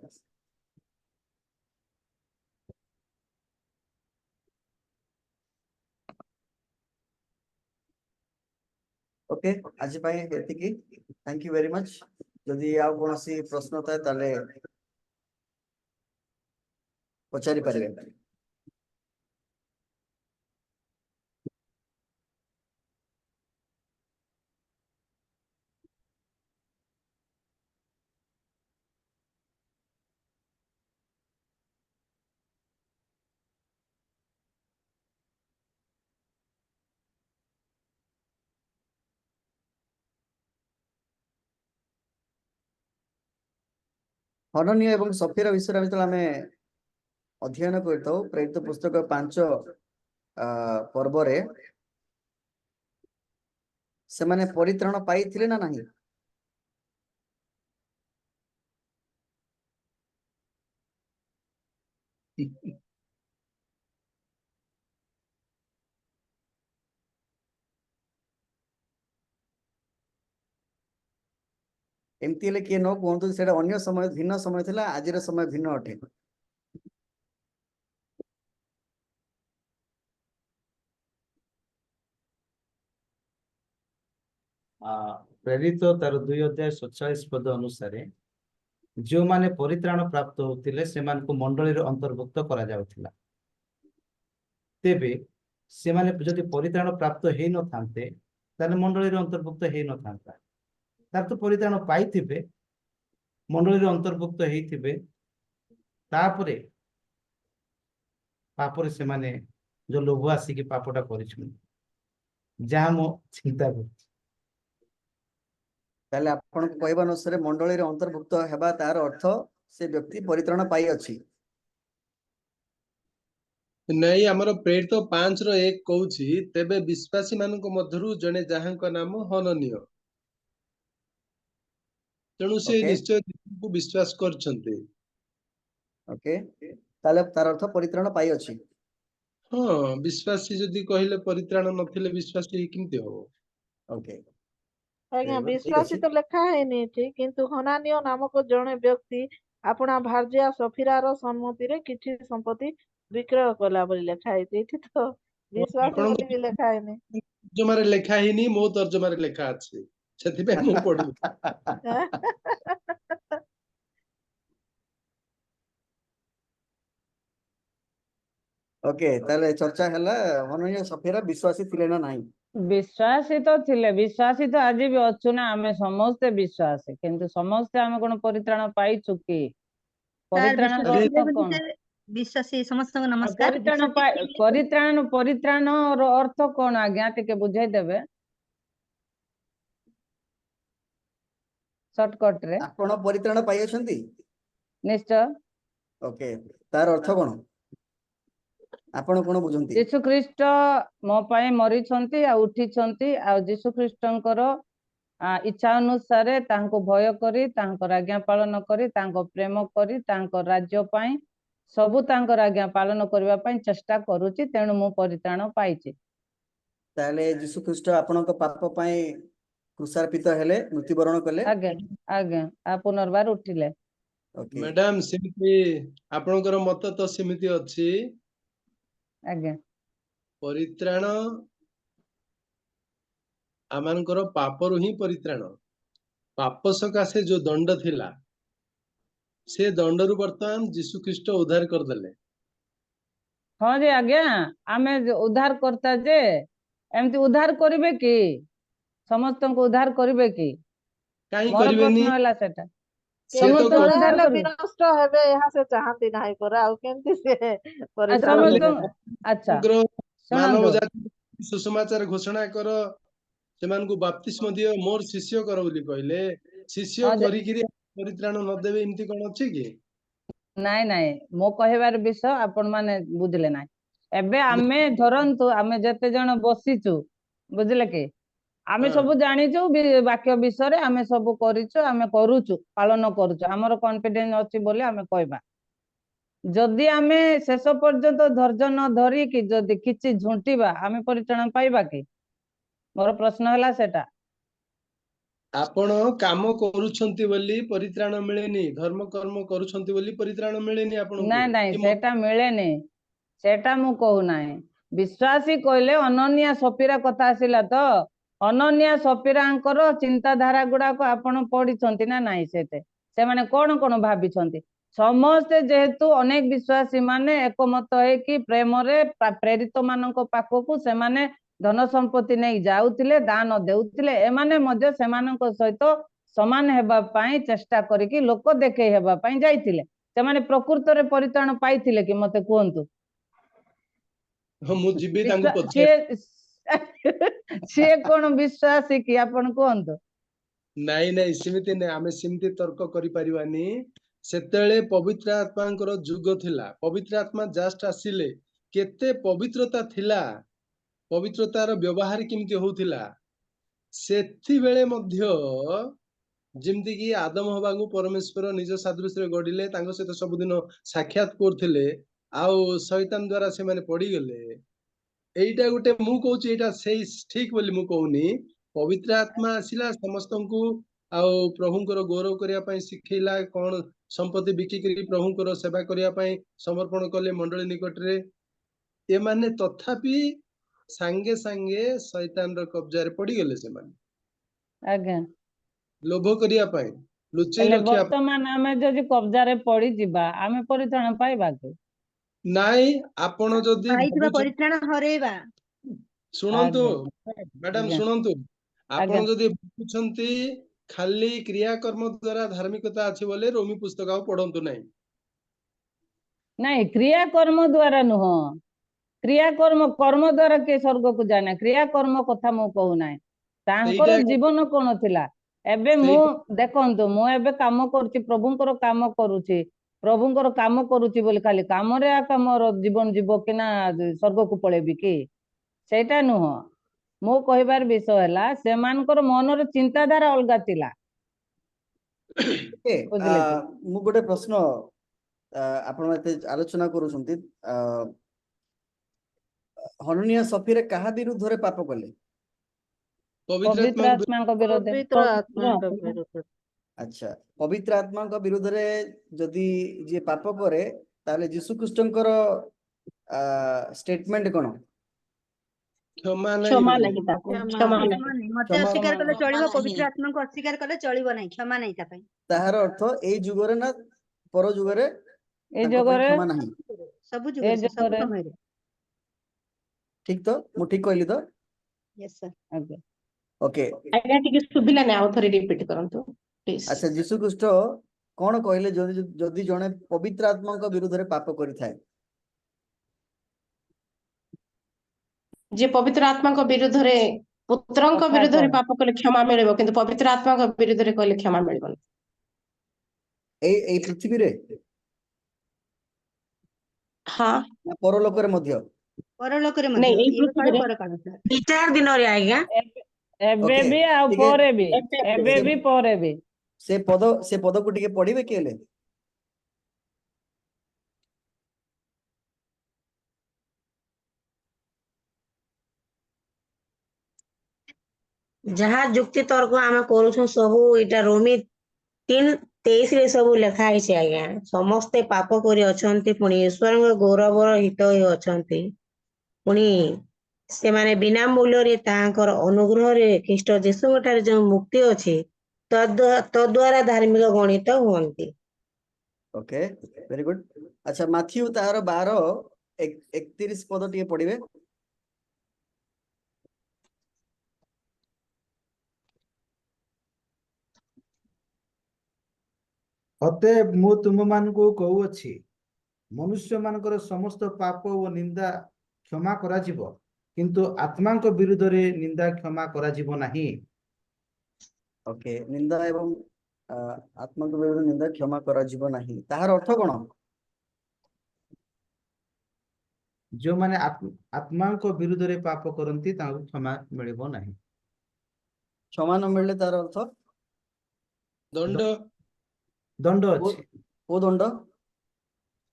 ଓକେ, ଆଜି ପାଇଁ ଏତିକି। Thank you very much. ଯଦି ଆଉ କୌଣସି ପ୍ରଶ୍ନ ଥାଏ ତାହେଲେ ପଚାରି ପାରିବେ। ହନନୀୟ ଏବଂ ସଫିର ବିଷୟରେ ଯେତେବେଳେ ଆମେ ଅଧ୍ୟୟନ କରିଥାଉ ପ୍ରେରିତ ପୁସ୍ତକ 5 ପର୍ବରେ ସେମାନେ ପରିତ୍ରାଣ ପାଇଥିଲେ ନା ନାହିଁ? ଏମିତି ହେଲେ କିଏ ନ କୁହନ୍ତୁ ସେଇଟା ଅନ୍ୟ ସମୟ ଭିନ୍ନ ସମୟ ଥିଲା, ଆଜିର ସମୟ ଭିନ୍ନ ଅଟେ। ପ୍ରେରିତ ତାର 2:47 ଅନୁସାରେ ଯେଉଁମାନେ ପରିତ୍ରାଣ ପ୍ରାପ୍ତ ହଉଥିଲେ ସେମାନଙ୍କୁ ମଣ୍ଡଳୀର ଅନ୍ତର୍ଭୁକ୍ତ କରାଯାଉଥିଲା। ତେବେ ସେମାନେ ଯଦି ପରିତ୍ରାଣ ପ୍ରାପ୍ତ ହେଇନଥାନ୍ତେ ତାହେଲେ ମଣ୍ଡଳୀର ଅନ୍ତର୍ଭୁକ୍ତ ହେଇନଥାନ୍ତା। ତାର ତ ପରିତ୍ରାଣ ପାଇଥିବେ, ମଣ୍ଡଳୀର ଅନ୍ତର୍ଭୁକ୍ତ ହେଇଥିବେ, ତାପରେ ପାପରେ ସେମାନେ ଯୋଉ ଲୋଭ ଆସିକି ପାପଟା କରିଛନ୍ତି, ଯାହା ମୁଁ ଚିନ୍ତା କରୁଛି। ତାହେଲେ ଆପଣଙ୍କ କହିବା ଅନୁସାରେ ମଣ୍ଡଳୀରେ ଅନ୍ତର୍ଭୁକ୍ତ ହେବା ତାର ଅର୍ଥ ସେ ବ୍ୟକ୍ତି ପରିତ୍ରାଣ ପାଇଅଛି। ନାଇଁ, ଆମର ପ୍ରେରିତ 5:1 କହୁଛି, ତେବେ ବିଶ୍ୱାସୀ ମାନଙ୍କ ମଧ୍ୟରୁ ଜଣେ ଯାହାଙ୍କ ନାମ ହନନୀୟ। ତେଣୁ ସେ ଓକେ ନିଶ୍ଚୟ ଯୀଶୁଙ୍କୁ ବିଶ୍ୱାସ କରିଛନ୍ତି। ଓକେ, ତାହେଲେ ତାର ଅର୍ଥ ପରିତ୍ରାଣ ପାଇଅଛି। ହଁ, ବିଶ୍ୱାସୀ ଯଦି କହିଲେ ପରିତ୍ରାଣ ନଥିଲେ ବିଶ୍ୱାସୀ କେମିତି ହବ? ଓକେ, ଆଜ୍ଞା, ଠିକ ବିଶ୍ୱାସୀ ଅଛି। ତ ଲେଖା ହେଇନି ଏଠି, କିନ୍ତୁ ହନାନୀୟ ନାମକ ଜଣେ ବ୍ୟକ୍ତି ଆପଣା ଭାର୍ଯ୍ୟା ସଫିରାର ସମ୍ମତିରେ କିଛି ସମ୍ପତ୍ତି ବିକ୍ରୟ କଲା ବୋଲି ଲେଖା ହେଇଛି। ଏଠି ତ ବିଶ୍ୱାସୀ ଆପଣଙ୍କ ବୋଲି ବି ଲେଖା ହେଇନି। ତର୍ଜମାରେ ଲେଖା ହେଇନି, ମୋ ତର୍ଜମାରେ ଲେଖା ଅଛି, ସେଥିପାଇଁ ମୁଁ ପଢୁଛି। ଓକେ, ତାହେଲେ ଚର୍ଚ୍ଚା ହେଲା ହନନୀୟ ସଫିରା ବିଶ୍ୱାସୀ ଥିଲେ ନା ନାହିଁ। ବିଶ୍ୱାସୀ ତ ଥିଲେ, ବିଶ୍ୱାସୀ ତ ଆଜି ବି ଅଛୁ ନା, ଆମେ ସମସ୍ତେ ବିଶ୍ୱାସୀ, କିନ୍ତୁ ସମସ୍ତେ ଆମେ କଣ ପରିତ୍ରାଣ ପାଇଛୁ କି? ପରିତ୍ରାଣର ଅର୍ଥ କଣ? ବିଶ୍ୱାସୀ ସମସ୍ତଙ୍କୁ ଆଉ ନମସ୍କାର। ପରିତ୍ରାଣର ଅର୍ଥ କଣ ଆଜ୍ଞା, ଟିକେ ବୁଝେଇଦେବେ ସର୍ଟକଟ ରେ। ଆପଣ ପରିତ୍ରାଣ ପାଇଅଛନ୍ତି? ନିଶ୍ଚୟ। ଓକେ, ତାର ଅର୍ଥ କଣ? ଆପଣ କଣ ବୁଝନ୍ତି? ଯୀଶୁ ଖ୍ରୀଷ୍ଟ ମୋ ପାଇଁ ମରିଛନ୍ତି ଆଉ ଉଠିଛନ୍ତି, ଆଉ ଯୀଶୁ ଖ୍ରୀଷ୍ଟଙ୍କର ଇଚ୍ଛା ଅନୁସାରେ ତାଙ୍କୁ ଭୟ କରି, ତାଙ୍କର ଆଜ୍ଞା ପାଳନ କରି, ତାଙ୍କ ପ୍ରେମ କରି, ତାଙ୍କ ରାଜ୍ୟ ପାଇଁ ସବୁ ତାଙ୍କର ଆଜ୍ଞା ପାଳନ କରିବା ପାଇଁ ଚେଷ୍ଟା କରୁଛି, ତେଣୁ ମୁଁ ପରିତ୍ରାଣ ପାଇଛି। ତାହେଲେ ଯୀଶୁ ଖ୍ରୀଷ୍ଟ ଆପଣଙ୍କ ପାପ ପାଇଁ କ୍ରୁଶାର୍ପିତ ହେଲେ, ମୃତ୍ୟୁବରଣ କଲେ। ଆଜ୍ଞା ଆଜ୍ଞା, ପୁନର୍ବାର ଉଠିଲେ। ଓକେ, ମ୍ୟାଡାମ, ସେମିତି ଆପଣଙ୍କର ମତ ତ ସେମିତି ଅଛି। ଆଜ୍ଞା, ପରିତ୍ରାଣ ଆମମାନଙ୍କର ପାପରୁ ହିଁ ପରିତ୍ରାଣ। ପାପ ସକାଶେ ଯୋଉ ଦଣ୍ଡ ଥିଲା, ସେ ଦଣ୍ଡରୁ ବର୍ତ୍ତମାନ ଯୀଶୁ ଖ୍ରୀଷ୍ଟ ଉଦ୍ଧାର କରିଦେଲେ। ହଁ ଯେ ଆଜ୍ଞା, ଆମେ ଉଦ୍ଧାର କର୍ତ୍ତା ଯେ ଏମିତି ଉଦ୍ଧାର କରିବେ କି? ସମସ୍ତଙ୍କୁ ଉଦ୍ଧାର କରିବେ କି? କାହିଁ ମୋର କରିବେନି? ପ୍ରଶ୍ନ ହେଲା ସେଟା। ସିଏ ତ ସମସ୍ତଙ୍କୁ ଜଣେ ଉଦ୍ଧାର ହେଲେ କରିବେ? ବିନଷ୍ଟ ହେବେ ଏହା ସେ ଚାହାନ୍ତି ନାହିଁ ପରା, ଆଉ କେମିତି ସେ ପରିତ୍ରାଣ ସମସ୍ତ ଦେବେ? ଆଚ୍ଛା ସମଗ୍ର ମାନବ ଶୁଣନ୍ତୁ, ଜାତି ସୁସମାଚାର ଘୋଷଣା କର, ସେମାନଙ୍କୁ ବାପ୍ତିସ୍ମ ଦିଅ, ମୋର ଶିଷ୍ୟ କର ବୋଲି କହିଲେ। ଶିଷ୍ୟ ହଁ ଯେ କରିକିରି ପରିତ୍ରାଣ ନଦେବେ, ଏମିତି କଣ ଅଛି କି? ନାଇଁ ନାଇଁ, ମୋ କହିବାର ବିଷୟ ଆପଣ ମାନେ ବୁଝିଲେ ନାହିଁ। ଏବେ ଆମେ ଧରନ୍ତୁ, ଆମେ ଯେତେ ଜଣ ବସିଛୁ, ବୁଝିଲେ କି, ଆମେ ହଁ, ସବୁ ଜାଣିଛୁ ବାକ୍ୟ ବିଷୟରେ, ଆମେ ସବୁ କରିଛୁ, ଆମେ କରୁଛୁ, ପାଳନ କରୁଛୁ, ଆମର କନଫିଡେନ୍ସ ଅଛି ବୋଲି ଆମେ କହିବା। ଯଦି ଆମେ ଶେଷ ପର୍ଯ୍ୟନ୍ତ ଧୈର୍ଯ୍ୟ ନ ଧରିକି ଯଦି କିଛି ଝୁଣ୍ଟିବା ଆମେ ପରିତ୍ରାଣ ପାଇବା କି? ମୋର ପ୍ରଶ୍ନ ହେଲା ସେଟା। ଆପଣ କାମ କରୁଛନ୍ତି ବୋଲି ପରିତ୍ରାଣ ମିଳେନି, ଧର୍ମ କର୍ମ କରୁଛନ୍ତି ବୋଲି ପରିତ୍ରାଣ ମିଳେନି ଆପଣଙ୍କୁ। ନାଇଁ ନାଇଁ କି ସେଟା ମିଳେନି, ସେଟା ମୁଁ କହୁନାହିଁ। ବିଶ୍ୱାସୀ କହିଲେ ଅନନ୍ୟା ସଫିରା କଥା ଆସିଲା ତ, ଅନନ୍ୟା ସଫିରାଙ୍କର ଚିନ୍ତାଧାରା ଗୁଡାକ ଆପଣ ପଢିଛନ୍ତି ନା ନାଇଁ? ସେମାନେ କଣ କଣ ଭାବିଛନ୍ତି? ସମସ୍ତେ ଯେହେତୁ ଅନେକ ବିଶ୍ୱାସୀ ମାନେ ଏକମତ ହେଇକି ପ୍ରେମରେ ପ୍ରେରିତ ମାନଙ୍କ ପାଖକୁ ସେମାନେ ଧନ ସମ୍ପତ୍ତି ନେଇ ଯାଉଥିଲେ, ଦାନ ଦେଉଥିଲେ। ଏମାନେ ମଧ୍ୟ ସେମାନଙ୍କ ସହିତ ସମାନ ହେବା ପାଇଁ ଚେଷ୍ଟା କରିକି ଲୋକ ଦେଖେଇ ହେବା ପାଇଁ ଯାଇଥିଲେ। ସେମାନେ ପ୍ରକୃତରେ ପରିତ୍ରାଣ ପାଇଥିଲେ କି? ମତେ କୁହନ୍ତୁ। ହଁ, ମୁଁ ଯିବି ତାଙ୍କୁ ପଚାରି। ସିଏ କଣ ବିଶ୍ୱାସୀ କି? ଆପଣ କୁହନ୍ତୁ। ନାଇଁ ନାଇଁ, ସେମିତି ନାଇଁ, ଆମେ ସେମିତି ତର୍କ କରିପାରିବାନି। ସେତେବେଳେ ପବିତ୍ର ଆତ୍ମାଙ୍କର ଯୁଗ ଥିଲା। ପବିତ୍ର ଆତ୍ମା ଜଷ୍ଟ ଆସିଲେ, କେତେ ପବିତ୍ରତା ଥିଲା, ପବିତ୍ରତାର ବ୍ୟବହାର କେମିତି ହଉଥିଲା। ସେତିବେଳେ ମଧ୍ୟ ଯେମିତି କି ଆଦମ ହବାକୁ ପରମେଶ୍ୱର ନିଜ ସାଦୃଶ୍ୟରେ ଗଢିଲେ, ତାଙ୍କ ସହିତ ସବୁଦିନ ସାକ୍ଷାତ କରୁଥିଲେ, ଆଉ ଶୈତାନ ଦ୍ଵାରା ସେମାନେ ପଡିଗଲେ। ଏଇଟା ଗୋଟେ ମୁଁ କହୁଛି, ଏଇଟା ସେଇ ଠିକ ବୋଲି ମୁଁ କହୁନି। ପବିତ୍ର ଆତ୍ମା ଆସିଲା, ସମସ୍ତଙ୍କୁ ଆଉ ପ୍ରଭୁଙ୍କର ଗୌରବ କରିବା ପାଇଁ ଶିଖେଇଲା। କଣ ସମ୍ପତ୍ତି ବିକିକିରି ପ୍ରଭୁଙ୍କର ସେବା କରିବା ପାଇଁ ସମର୍ପଣ କଲେ ମଣ୍ଡଳୀ ନିକଟରେ। ଏମାନେ ତଥାପି ସାଙ୍ଗେ ସାଙ୍ଗେ ଶୈତାନର କବ୍ଜାରେ ପଡିଗଲେ। ସେମାନେ ଆଜ୍ଞା। ଲୋଭ କରିବା ପାଇଁ, ଲୁଚେଇ ହେଲେ ରଖିବା ପାଇଁ। ବର୍ତ୍ତମାନ ଆମେ ଯଦି କବ୍ଜାରେ ପଡିଯିବା ଆମେ ପରିତ୍ରାଣ ପାଇବା କି? ନାଇଁ, ଆପଣ ଯଦି ପାଇଥିବା ଭାବୁଛନ୍ତି, ପରିତ୍ରାଣ ହରେଇବା। ଶୁଣନ୍ତୁ ଆଜ୍ଞା ମ୍ୟାଡାମ, ଆଜ୍ଞା ଶୁଣନ୍ତୁ। ଆପଣ ଆଜ୍ଞା। ଯଦି ଭାବୁଛନ୍ତି ଖାଲି କ୍ରିୟାକର୍ମ ଦ୍ଵାରା ଧାର୍ମିକତା ଅଛି ବୋଲେ ରୋମୀ ପୁସ୍ତକ ଆଉ ପଢନ୍ତୁ ନାହିଁ। ନାଇଁ, କ୍ରିୟା କର୍ମ ଦ୍ଵାରା ନୁହଁ। କ୍ରିୟା କର୍ମ ଦ୍ଵାରା କିଏ ସ୍वर्ଗକୁ ଯାଏ ନା। କ୍ରିୟା କର୍ମ କଥା ମୁଁ କହୁନାହିଁ। ତାଙ୍କର ସେଇଟା ଜୀବନ କଣ ଥିଲା? ଏବେ ମୁଁ ସେଇଟା ଦେଖନ୍ତୁ, ମୁଁ ଏବେ କାମ କରୁଛି, ପ୍ରଭୁଙ୍କର କାମ କରୁଛି। ପ୍ରଭୁଙ୍କର କାମ କରୁଛି ବୋଲି ଖାଲି କାମରେ ଆକା ମୋର ଜୀବନ ଯିବ କି ନା ସ୍वर्ଗକୁ ପଳେଇବି କି? ସେଇଟା ନୁହଁ। ମୁଁ କହିବାର ବିଷୟ ହେଲା, ସେମାନଙ୍କର ମନର ଚିନ୍ତାଧାରା ଅଲଗା ଥିଲା। ବୁଝିଲେ କି? ମୁଁ ଗୋଟେ ପ୍ରଶ୍ନ, ଆପଣ ଏତେ ଆଲୋଚନା କରୁଛନ୍ତି, ହନନିଆ ସଫିରା କାହା ବିରୁଦ୍ଧରେ ପାପ କଲେ? ପବିତ୍ର ପବିତ୍ର ଆତ୍ମାଙ୍କୁ ଆତ୍ମାଙ୍କ ବିରୋଧରେ। ପବିତ୍ର ଆତ୍ମାଙ୍କ ବିରୁଦ୍ଧରେ। ଆଚ୍ଛା, ପବିତ୍ର ଆତ୍ମାଙ୍କ ବିରୁଦ୍ଧରେ ଯଦି ଯିଏ ପାପ କରେ, ତାହେଲେ ଯୀଶୁ ଖ୍ରୀଷ୍ଟଙ୍କର ଷ୍ଟେଟମେଣ୍ଟ କଣ? କ୍ଷମା ନାହିଁ କ୍ଷମା ବୋଲି। ନାହିଁ ତାକୁ, କ୍ଷମା କ୍ଷମା ନାହିଁ। କ୍ଷମା ନାହିଁ, ମତେ କ୍ଷମା ଅସ୍ୱୀକାର କଲେ ନାହିଁ। ଚଳିବ, ପବିତ୍ର ଆତ୍ମାଙ୍କୁ ଅସ୍ୱୀକାର କଲେ ଚଳିବ ନାହିଁ, କ୍ଷମା ନାହିଁ ତା ପାଇଁ। ତାହାର ଅର୍ଥ ଏଇ ଯୁଗରେ ନା ପର ଯୁଗରେ ଏ ତାଙ୍କ ପାଇଁ ଯୁଗରେ, କ୍ଷମା ନାହିଁ। ସବୁ ଏ ଯୁଗରେ, ସବୁ ଯୁଗରେ। ସମୟରେ। ଠିକ ତ? ମୁଁ ଠିକ କହିଲି ତ? Yes sir. ଆଜ୍ଞା। ଓକେ। ଆଜ୍ଞା, ଟିକେ ଶୁଭିଲାନି, ଆଉ ଥରେ ରିପିଟ କରନ୍ତୁ ପ୍ଲିଜ। ଆଚ୍ଛା, ଯୀଶୁ ଖ୍ରୀଷ୍ଟ କଣ କହିଲେ ଯଦି ଜଣେ ପବିତ୍ର ଆତ୍ମାଙ୍କ ବିରୁଦ୍ଧରେ ପାପ କରିଥାଏ? ଯେ ପବିତ୍ର ଆତ୍ମାଙ୍କ ବିରୁଦ୍ଧରେ, ପୁତ୍ରଙ୍କ କଥା ବିରୁଦ୍ଧରେ କହ। ପାପ କଲେ କ୍ଷମା ମିଳିବ, କିନ୍ତୁ ପବିତ୍ର ଆତ୍ମାଙ୍କ ବିରୁଦ୍ଧରେ କହିଲେ କ୍ଷମା ମିଳିବନି। ଏଇ ପୃଥିବୀରେ ହଁ, ନା ପରଲୋକରେ ମଧ୍ୟ? ପରଲୋକରେ ନାଇଁ, ମଧ୍ୟ, ଏଇ ଇହ କାଳ ପୃଥିବୀରେ ପରକାଳ ସାର୍। ବିଚାର ଦିନରେ ଆଜ୍ଞା। ଏବେ ଓକେ, ବି ଆଉ ଟିକେ ପରେ ବି, ଏବେ ସେ ବି ପରେ ବି। ସେ ପଦକୁ ଟିକେ ପଢିବେ କି ହେଲେ? ଯାହା ଯୁକ୍ତି ତର୍କ ଆମେ କରୁଛୁ ସବୁ ଏଇଟା ରୋମୀ 3:23 ସବୁ ଲେଖା ହେଇଛି ଆଜ୍ଞା। ସମସ୍ତେ ପାପ କରି ଅଛନ୍ତି, ପୁଣି ଈଶ୍ୱରଙ୍କ ଗୌରବର ହିତ ହୋଇ ଅଛନ୍ତି। ପୁଣି ସେମାନେ ବିନା ମୂଲ୍ୟରେ ତାହାଙ୍କର ଅନୁଗ୍ରହରେ ଖ୍ରୀଷ୍ଟ ଯୀଶୁଙ୍କ ଠାରେ ଯେଉଁ ମୁକ୍ତି ଅଛି, ତଦ୍ୱାରା ଧାର୍ମିକ ଗଣିତ ହୁଅନ୍ତି। Okay, very good. ଆଚ୍ଛା, ମାଥ୍ୟୁ ତାହାର 12:31 ପଦ ଟିକେ ପଢିବେ। ଅତଏବ ମୁଁ ତୁମମାନଙ୍କୁ କହୁଅଛି, ମନୁଷ୍ୟମାନଙ୍କର ସମସ୍ତ ପାପ ଓ ନିନ୍ଦା କ୍ଷମା କରାଯିବ, କିନ୍ତୁ ଆତ୍ମାଙ୍କ ବିରୁଦ୍ଧରେ ନିନ୍ଦା କ୍ଷମା କରାଯିବ ନାହିଁ। ଓକେ, ନିନ୍ଦା ଏବଂ ଆତ୍ମାଙ୍କ ବିରୁଦ୍ଧରେ ନିନ୍ଦା କ୍ଷମା କରାଯିବ ନାହିଁ, ତାହାର ଅର୍ଥ କଣ? ଯେଉଁମାନେ ଆତ୍ମାଙ୍କ ବିରୁଦ୍ଧରେ ପାପ କରନ୍ତି ତାଙ୍କୁ କ୍ଷମା ମିଳିବ ନାହିଁ। କ୍ଷମା ନ ମିଳିଲେ ତାର ଅର୍ଥ ଦଣ୍ଡ। ଦଣ୍ଡ କୋଉ ଅଛି। କୋଉ ଦଣ୍ଡ?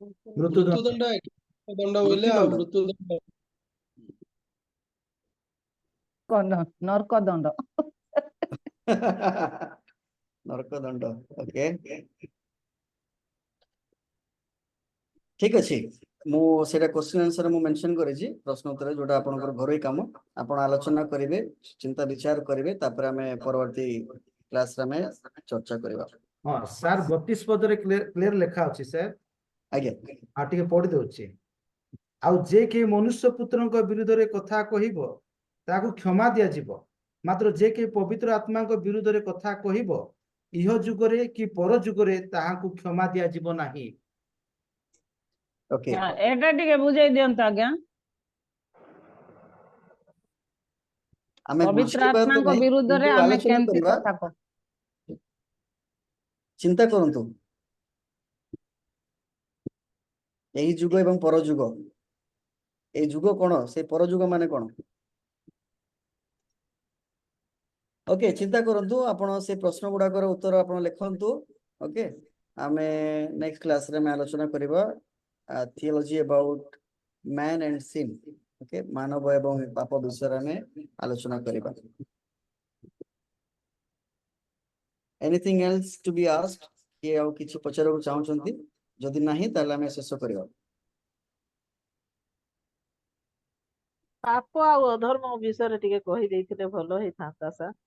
ମୃତ୍ୟୁଦଣ୍ଡ ମୃତ୍ୟୁଦଣ୍ଡ ଦଣ୍ଡ ବୋଇଲେ ଆଉ ମୃତ୍ୟୁଦଣ୍ଡ। ମୃତ୍ୟୁଦଣ୍ଡ ନର୍କ ଦଣ୍ଡ। ନରକ ଦଣ୍ଡ। ଓକେ, ଠିକ ଅଛି। ମୁଁ ସେଇଟା କ୍ୱେଶ୍ଚନ ଆନ୍ସର ମୁଁ ମେନସନ କରିଛି ପ୍ରଶ୍ନ ଉତ୍ତର, ଯୋଉଟା ଆପଣଙ୍କର ଘରୋଇ କାମ ଆପଣ ଆଲୋଚନା କରିବେ, ଚିନ୍ତା ବିଚାର କରିବେ, ତାପରେ ଆମେ ପରବର୍ତ୍ତୀ କ୍ଲାସରେ ଆମେ ଚର୍ଚ୍ଚା କରିବା। ହଁ ସାର୍ 32 ପଦରେ କ୍ଲିୟର ଲେଖା ଅଛି ସାର୍। ଆଜ୍ଞା, ଆଉ ଟିକେ ପଢି ଦଉଛି। ଆଉ ଯେ କେହି ମନୁଷ୍ୟ ପୁତ୍ରଙ୍କ ବିରୁଦ୍ଧରେ କଥା କହିବ ତାକୁ କ୍ଷମା ଦିଆଯିବ, ମାତ୍ର ଯେ କେହି ପବିତ୍ର ଆତ୍ମାଙ୍କ ବିରୁଦ୍ଧରେ କଥା କହିବ ଇହ ଯୁଗରେ କି ପର ଯୁଗରେ ତାହାକୁ କ୍ଷମା ଦିଆଯିବ ନାହିଁ। ଓକେ, ଏଟା ଟିକେ ବୁଝେଇ ଦିଅନ୍ତୁ ଆଜ୍ଞା। ଆମେ ପବିତ୍ର ବୁଝେଇବା ତ ଆତ୍ମାଙ୍କ ନାହିଁ, ବିରୁଦ୍ଧରେ କିନ୍ତୁ ଆମେ ଆଲୋଚନା କେମିତି କରିବା। କଥା କହୁ? ଚିନ୍ତା କରନ୍ତୁ, ଏହି ଯୁଗ ଏବଂ ପରଯୁଗ, ଏଇ ଯୁଗ କଣ, ସେଇ ପରଯୁଗ ମାନେ କଣ? ଓକେ, ଚିନ୍ତା କରନ୍ତୁ, ଆପଣ ସେ ପ୍ରଶ୍ନ ଗୁଡାକର ଉତ୍ତର ଆପଣ ଲେଖନ୍ତୁ। ଓକେ, ଆମେ ନେକ୍ସଟ କ୍ଲାସରେ ଆମେ ଆଲୋଚନା କରିବା theology ଅବାଉଟ man and scene. Okay, ମାନବ ଏବଂ ପାପ ବିଷୟରେ ଆମେ ଆଲୋଚନା କରିବା। ଏନିଥିଙ୍ଗ ଏଲ୍ସ ଟୁ ବି ଆସ୍କ୍ଡ? କିଏ ଆଉ କିଛି ପଚାରିବାକୁ ଚାହୁଁଛନ୍ତି? ଯଦି ନାହିଁ ତାହେଲେ ଆମେ ଶେଷ କରିବା। ପାପ ଆଉ ଅଧର୍ମ ବିଷୟରେ ଟିକେ କହିଦେଇଥିଲେ ଭଲ ହେଇଥାନ୍ତା ସାର୍।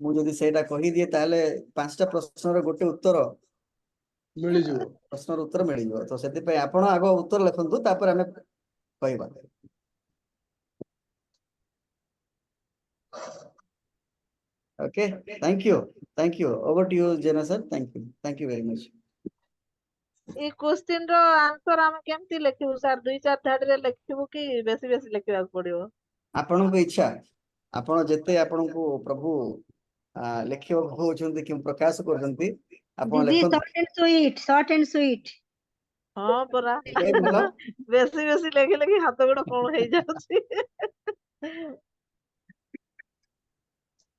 ମୁଁ ଯଦି ସେଇଟା କହିଦିଏ ତାହେଲେ 5ଟା ପ୍ରଶ୍ନର ଗୋଟେ ଉତ୍ତର ମିଳିଯିବ। ପ୍ରଶ୍ନର ଉତ୍ତର ମିଳିଯିବ। ତ ସେଥିପାଇଁ ଆପଣ ଆଗ ଉତ୍ତର ଲେଖନ୍ତୁ, ତାପରେ ଆମେ କହିବା। Okay, thank you. Thank you. Over to you, Jena sir. Thank you. Thank you very much. ଏଇ କ୍ୱେଶ୍ଚିନ୍ ର ଆନ୍ସର ଆମେ କେମିତି ଲେଖିବୁ ସାର୍? 2-4 ଧାଡିରେ ଲେଖିବୁ କି ବେଶୀ ବେଶୀ ଲେଖିବାକୁ ପଡିବ? ଆପଣଙ୍କ ଇଚ୍ଛା, ଆପଣ ଯେତେ ଆପଣଙ୍କୁ ପ୍ରଭୁ ଲେଖିବାକୁ କହୁଛନ୍ତି କି ପ୍ରକାଶ କରୁଛନ୍ତି, ଆପଣ ଦିଦି ଲେଖନ୍ତୁ। short and sweet, short and sweet. ହଁ ପରା, ଭଲ। ବେଶୀ ବେଶୀ ଲେଖି ଲେଖି ହାତ ଗୋଡ କଣ ହେଇଯାଉଛି।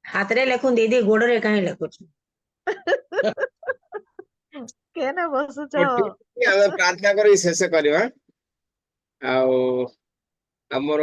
ହାତରେ ଲେଖୁନ୍ ଦିଦି, ଗୋଡରେ କାହିଁ ଲେଖୁଛୁ? କେନେ ବସୁଛ? ହଉ, ଠିକ ଅଛି, ଆମେ ପ୍ରାର୍ଥନା କରି ଶେଷ କରିବା। ଆଉ ଆମର